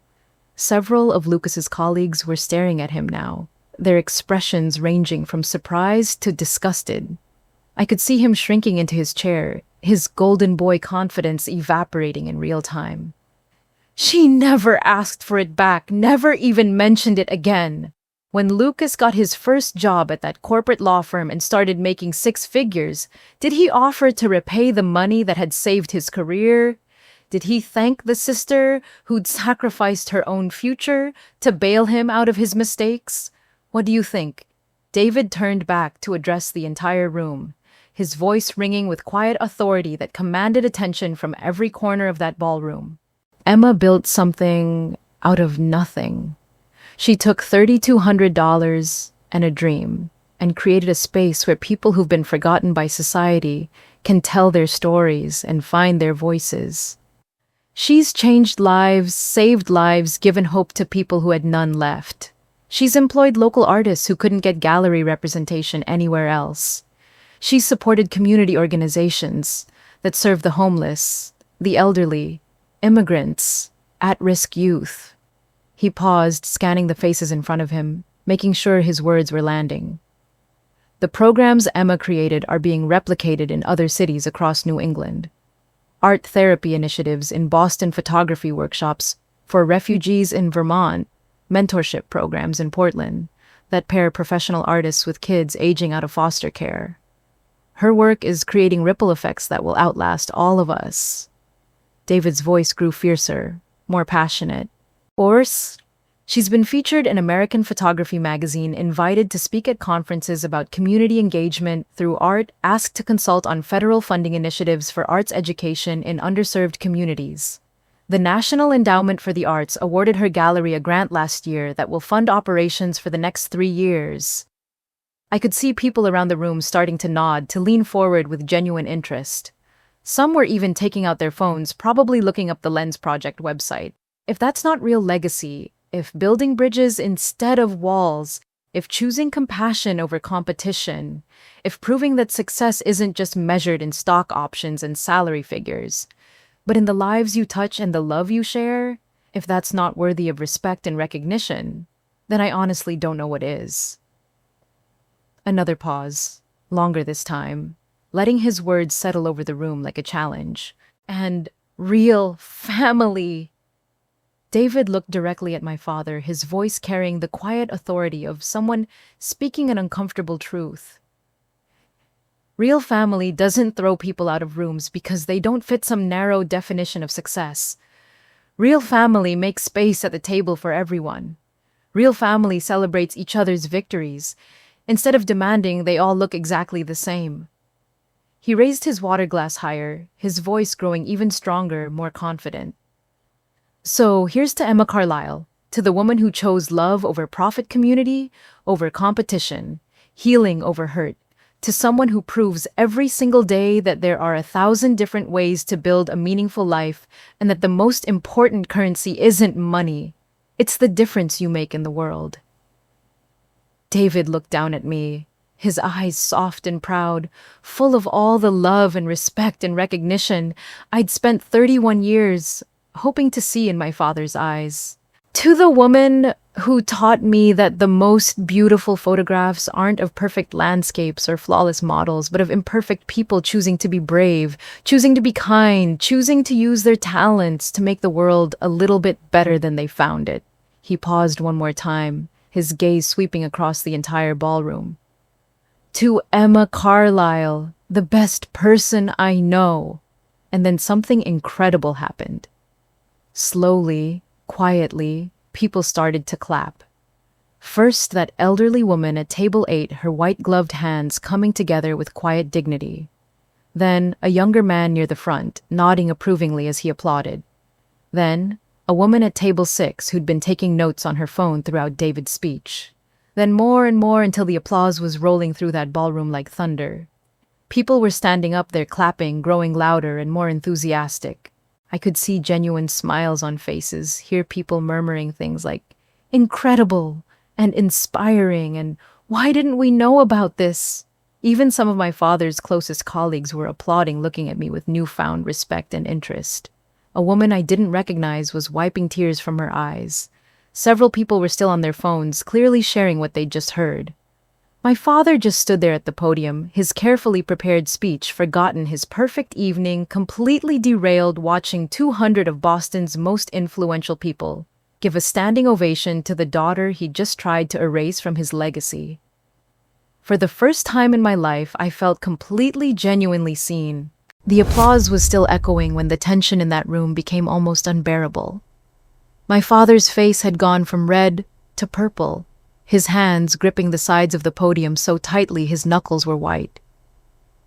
Several of Lucas's colleagues were staring at him now, their expressions ranging from surprise to disgusted. I could see him shrinking into his chair, his golden boy confidence evaporating in real time. She never asked for it back, never even mentioned it again. When Lucas got his first job at that corporate law firm and started making 6 figures, did he offer to repay the money that had saved his career? Did he thank the sister who'd sacrificed her own future to bail him out of his mistakes? What do you think? David turned back to address the entire room, his voice ringing with quiet authority that commanded attention from every corner of that ballroom. Emma built something out of nothing. She took $3,200 and a dream and created a space where people who've been forgotten by society can tell their stories and find their voices. She's changed lives, saved lives, given hope to people who had none left. She's employed local artists who couldn't get gallery representation anywhere else. She's supported community organizations that serve the homeless, the elderly, immigrants, at-risk youth. He paused, scanning the faces in front of him, making sure his words were landing. The programs Emma created are being replicated in other cities across New England. Art therapy initiatives in Boston, photography workshops for refugees in Vermont, mentorship programs in Portland that pair professional artists with kids aging out of foster care. Her work is creating ripple effects that will outlast all of us. David's voice grew fiercer, more passionate. Force? She's been featured in American Photography magazine, invited to speak at conferences about community engagement through art, asked to consult on federal funding initiatives for arts education in underserved communities. The National Endowment for the Arts awarded her gallery a grant last year that will fund operations for the next 3 years. I could see people around the room starting to nod, to lean forward with genuine interest. Some were even taking out their phones, probably looking up the Lens Project website. If that's not real legacy, if building bridges instead of walls, if choosing compassion over competition, if proving that success isn't just measured in stock options and salary figures, but in the lives you touch and the love you share, if that's not worthy of respect and recognition, then I honestly don't know what is. Another pause, longer this time, letting his words settle over the room like a challenge. And real family. David looked directly at my father, his voice carrying the quiet authority of someone speaking an uncomfortable truth. Real family doesn't throw people out of rooms because they don't fit some narrow definition of success. Real family makes space at the table for everyone. Real family celebrates each other's victories, instead of demanding they all look exactly the same. He raised his water glass higher, his voice growing even stronger, more confident. So here's to Emma Carlisle, to the woman who chose love over profit, community over competition, healing over hurt, to someone who proves every single day that there are 1,000 different ways to build a meaningful life and that the most important currency isn't money, it's the difference you make in the world. David looked down at me, his eyes soft and proud, full of all the love and respect and recognition I'd spent 31 years hoping to see in my father's eyes. To the woman who taught me that the most beautiful photographs aren't of perfect landscapes or flawless models, but of imperfect people choosing to be brave, choosing to be kind, choosing to use their talents to make the world a little bit better than they found it. He paused one more time, his gaze sweeping across the entire ballroom. To Emma Carlyle, the best person I know. And then something incredible happened. Slowly, quietly, people started to clap. First, that elderly woman at table 8, her white-gloved hands coming together with quiet dignity. Then, a younger man near the front, nodding approvingly as he applauded. Then, a woman at table 6 who'd been taking notes on her phone throughout David's speech. Then more and more until the applause was rolling through that ballroom like thunder. People were standing up there clapping, growing louder and more enthusiastic. I could see genuine smiles on faces, hear people murmuring things like, incredible and inspiring, and why didn't we know about this? Even some of my father's closest colleagues were applauding, looking at me with newfound respect and interest. A woman I didn't recognize was wiping tears from her eyes. Several people were still on their phones, clearly sharing what they'd just heard. My father just stood there at the podium, his carefully prepared speech forgotten, his perfect evening completely derailed, watching 200 of Boston's most influential people give a standing ovation to the daughter he'd just tried to erase from his legacy. For the first time in my life, I felt completely, genuinely seen. The applause was still echoing when the tension in that room became almost unbearable. My father's face had gone from red to purple, his hands gripping the sides of the podium so tightly his knuckles were white.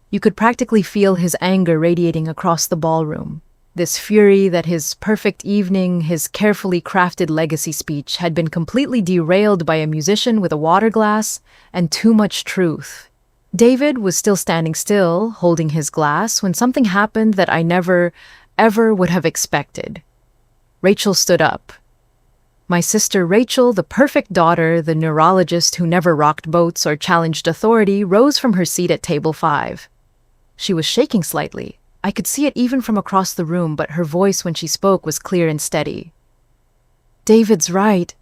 You could practically feel his anger radiating across the ballroom, this fury that his perfect evening, his carefully crafted legacy speech had been completely derailed by a musician with a water glass and too much truth. David was still standing still, holding his glass, when something happened that I never, ever would have expected. Rachel stood up. My sister Rachel, the perfect daughter, the neurologist who never rocked boats or challenged authority, rose from her seat at table 5. She was shaking slightly. I could see it even from across the room, but her voice when she spoke was clear and steady. David's right.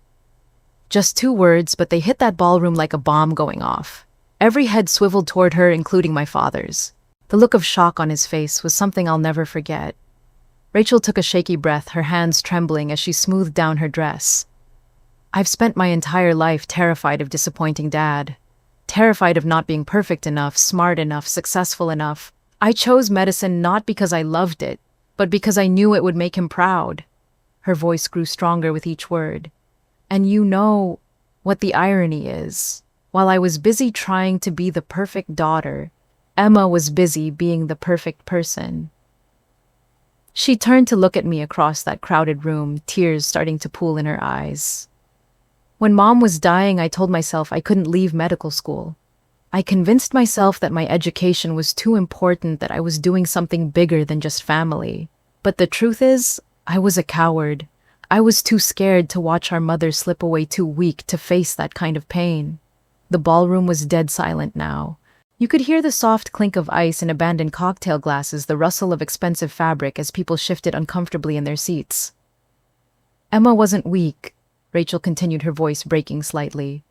Just 2 words, but they hit that ballroom like a bomb going off. Every head swiveled toward her, including my father's. The look of shock on his face was something I'll never forget. Rachel took a shaky breath, her hands trembling as she smoothed down her dress. I've spent my entire life terrified of disappointing Dad. Terrified of not being perfect enough, smart enough, successful enough. I chose medicine not because I loved it, but because I knew it would make him proud. Her voice grew stronger with each word. And you know what the irony is. While I was busy trying to be the perfect daughter, Emma was busy being the perfect person. She turned to look at me across that crowded room, tears starting to pool in her eyes. When Mom was dying, I told myself I couldn't leave medical school. I convinced myself that my education was too important, that I was doing something bigger than just family. But the truth is, I was a coward. I was too scared to watch our mother slip away, too weak to face that kind of pain. The ballroom was dead silent now. You could hear the soft clink of ice in abandoned cocktail glasses, the rustle of expensive fabric as people shifted uncomfortably in their seats. Emma wasn't weak, Rachel continued, her voice breaking slightly.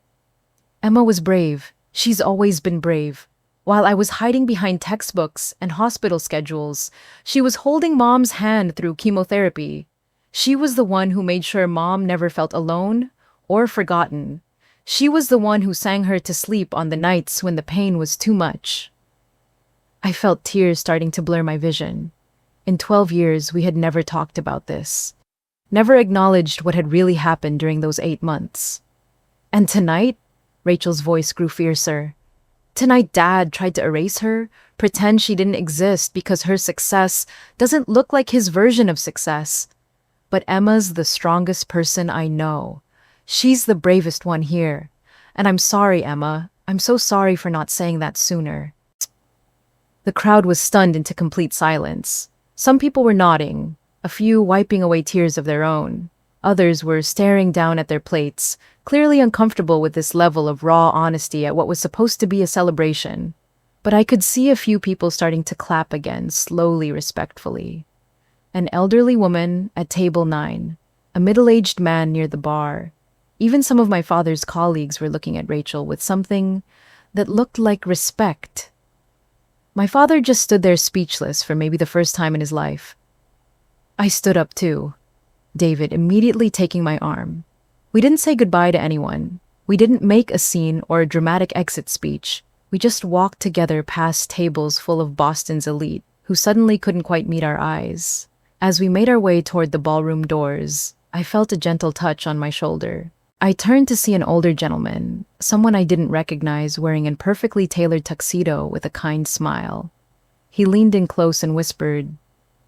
Emma was brave. She's always been brave. While I was hiding behind textbooks and hospital schedules, she was holding Mom's hand through chemotherapy. She was the one who made sure Mom never felt alone or forgotten. She was the one who sang her to sleep on the nights when the pain was too much. I felt tears starting to blur my vision. In 12 years, we had never talked about this. Never acknowledged what had really happened during those 8 months. And tonight, Rachel's voice grew fiercer. Tonight, Dad tried to erase her, pretend she didn't exist because her success doesn't look like his version of success. But Emma's the strongest person I know. She's the bravest one here. And I'm sorry, Emma. I'm so sorry for not saying that sooner. The crowd was stunned into complete silence. Some people were nodding, a few wiping away tears of their own. Others were staring down at their plates, clearly uncomfortable with this level of raw honesty at what was supposed to be a celebration. But I could see a few people starting to clap again, slowly, respectfully. An elderly woman at table 9, a middle-aged man near the bar. Even some of my father's colleagues were looking at Rachel with something that looked like respect. My father just stood there speechless for maybe the first time in his life. I stood up too, David immediately taking my arm. We didn't say goodbye to anyone. We didn't make a scene or a dramatic exit speech. We just walked together past tables full of Boston's elite, who suddenly couldn't quite meet our eyes. As we made our way toward the ballroom doors, I felt a gentle touch on my shoulder. I turned to see an older gentleman, someone I didn't recognize, wearing a perfectly tailored tuxedo with a kind smile. He leaned in close and whispered,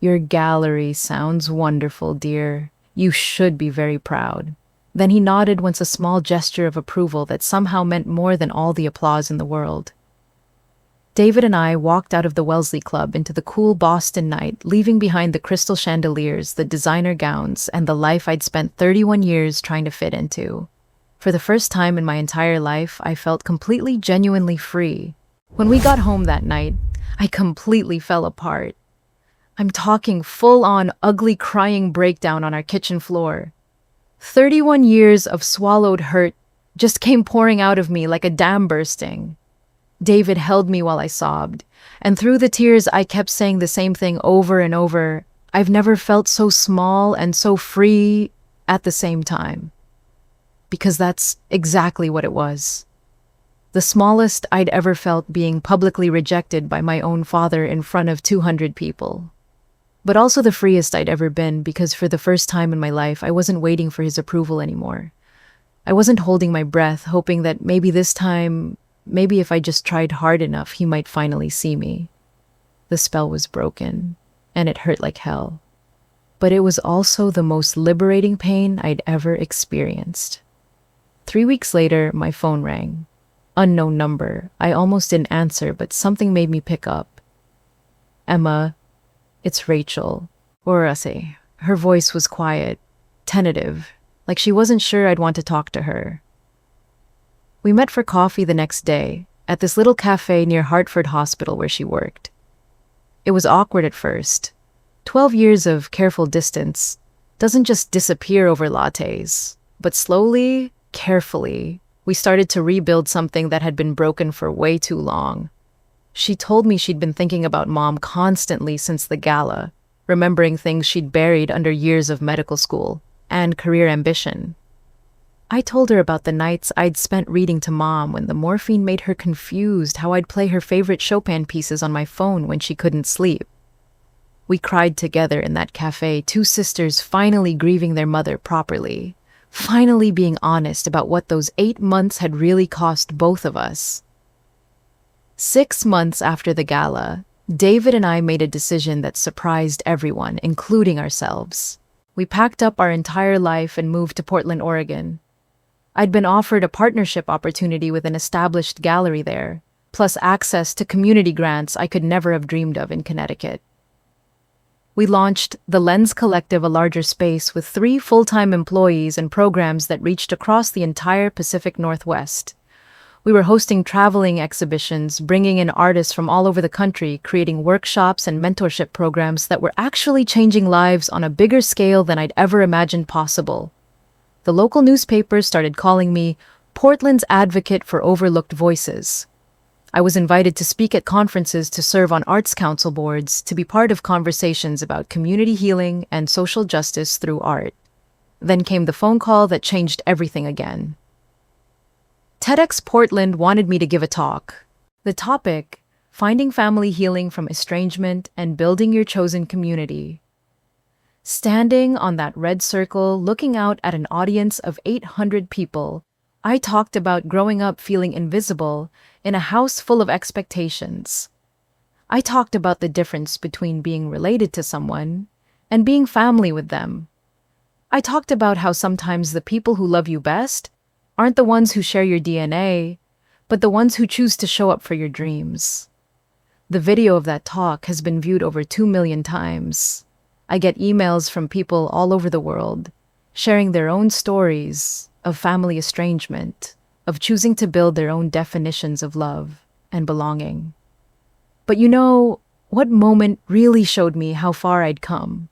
"Your gallery sounds wonderful, dear. You should be very proud." Then he nodded once, a small gesture of approval that somehow meant more than all the applause in the world. David and I walked out of the Wellesley Club into the cool Boston night, leaving behind the crystal chandeliers, the designer gowns, and the life I'd spent 31 years trying to fit into. For the first time in my entire life, I felt completely, genuinely free. When we got home that night, I completely fell apart. I'm talking full-on, ugly crying breakdown on our kitchen floor. 31 years of swallowed hurt just came pouring out of me like a dam bursting. David held me while I sobbed, and through the tears I kept saying the same thing over and over. I've never felt so small and so free at the same time. Because that's exactly what it was. The smallest I'd ever felt, being publicly rejected by my own father in front of 200 people. But also the freest I'd ever been, because for the first time in my life, I wasn't waiting for his approval anymore. I wasn't holding my breath, hoping that maybe this time, maybe if I just tried hard enough, he might finally see me. The spell was broken, and it hurt like hell. But it was also the most liberating pain I'd ever experienced. 3 weeks later, my phone rang. Unknown number. I almost didn't answer, but something made me pick up. "Emma, it's Rachel." Or say, her voice was quiet, tentative, like she wasn't sure I'd want to talk to her. We met for coffee the next day, at this little cafe near Hartford Hospital where she worked. It was awkward at first. 12 years of careful distance doesn't just disappear over lattes, but slowly, carefully, we started to rebuild something that had been broken for way too long. She told me she'd been thinking about Mom constantly since the Gala, remembering things she'd buried under years of medical school and career ambition. I told her about the nights I'd spent reading to Mom when the morphine made her confused, how I'd play her favorite Chopin pieces on my phone when she couldn't sleep. We cried together in that cafe, two sisters finally grieving their mother properly, finally being honest about what those 8 months had really cost both of us. 6 months after the Gala, David and I made a decision that surprised everyone, including ourselves. We packed up our entire life and moved to Portland, Oregon. I'd been offered a partnership opportunity with an established gallery there, plus access to community grants I could never have dreamed of in Connecticut. We launched the Lens Collective, a larger space with 3 full-time employees and programs that reached across the entire Pacific Northwest. We were hosting traveling exhibitions, bringing in artists from all over the country, creating workshops and mentorship programs that were actually changing lives on a bigger scale than I'd ever imagined possible. The local newspapers started calling me Portland's advocate for overlooked voices. I was invited to speak at conferences, to serve on arts council boards, to be part of conversations about community healing and social justice through art. Then came the phone call that changed everything again. TEDx Portland wanted me to give a talk. The topic, Finding Family Healing from Estrangement and Building Your Chosen Community. Standing on that red circle, looking out at an audience of 800 people, I talked about growing up feeling invisible in a house full of expectations. I talked about the difference between being related to someone and being family with them. I talked about how sometimes the people who love you best aren't the ones who share your DNA, but the ones who choose to show up for your dreams. The video of that talk has been viewed over 2 million times. I get emails from people all over the world, sharing their own stories of family estrangement, of choosing to build their own definitions of love and belonging. But you know, what moment really showed me how far I'd come?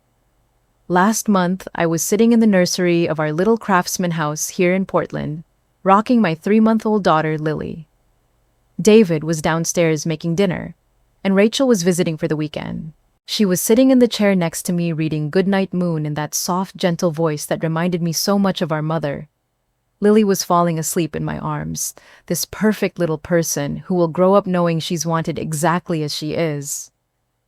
Last month, I was sitting in the nursery of our little craftsman house here in Portland, rocking my 3-month-old daughter, Lily. David was downstairs making dinner, and Rachel was visiting for the weekend. She was sitting in the chair next to me reading Goodnight Moon in that soft, gentle voice that reminded me so much of our mother. Lily was falling asleep in my arms, this perfect little person who will grow up knowing she's wanted exactly as she is.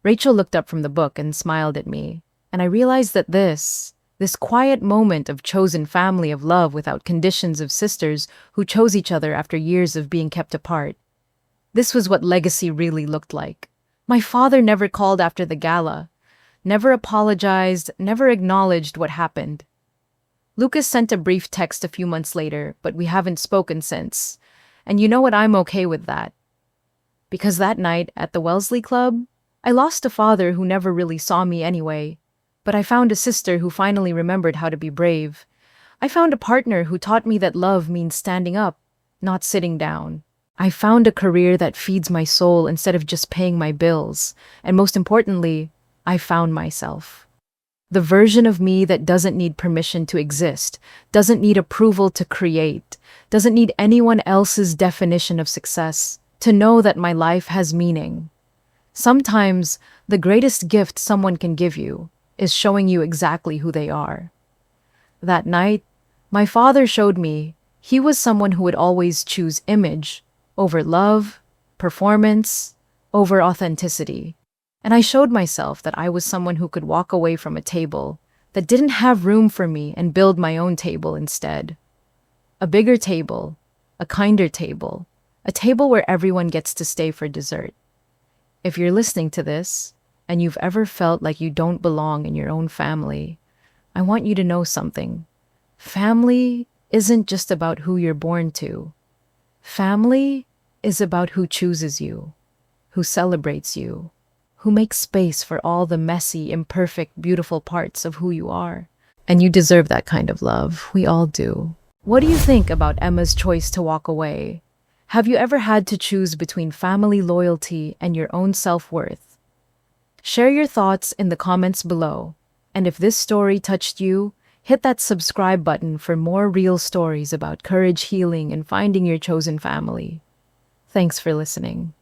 Rachel looked up from the book and smiled at me, and I realized that this quiet moment of chosen family of love without conditions of sisters who chose each other after years of being kept apart. This was what legacy really looked like. My father never called after the gala, never apologized, never acknowledged what happened. Lucas sent a brief text a few months later, but we haven't spoken since. And you know what? I'm okay with that. Because that night at the Wellesley Club, I lost a father who never really saw me anyway, but I found a sister who finally remembered how to be brave. I found a partner who taught me that love means standing up, not sitting down. I found a career that feeds my soul instead of just paying my bills. And most importantly, I found myself. The version of me that doesn't need permission to exist, doesn't need approval to create, doesn't need anyone else's definition of success, to know that my life has meaning. Sometimes, the greatest gift someone can give you is showing you exactly who they are. That night, my father showed me he was someone who would always choose image over love, performance, over authenticity. And I showed myself that I was someone who could walk away from a table that didn't have room for me and build my own table instead. A bigger table, a kinder table, a table where everyone gets to stay for dessert. If you're listening to this, and you've ever felt like you don't belong in your own family, I want you to know something. Family isn't just about who you're born to. Family is about who chooses you, who celebrates you, who makes space for all the messy, imperfect, beautiful parts of who you are. And you deserve that kind of love. We all do. What do you think about Emma's choice to walk away? Have you ever had to choose between family loyalty and your own self-worth? Share your thoughts in the comments below. And if this story touched you, hit that subscribe button for more real stories about courage, healing, and finding your chosen family. Thanks for listening.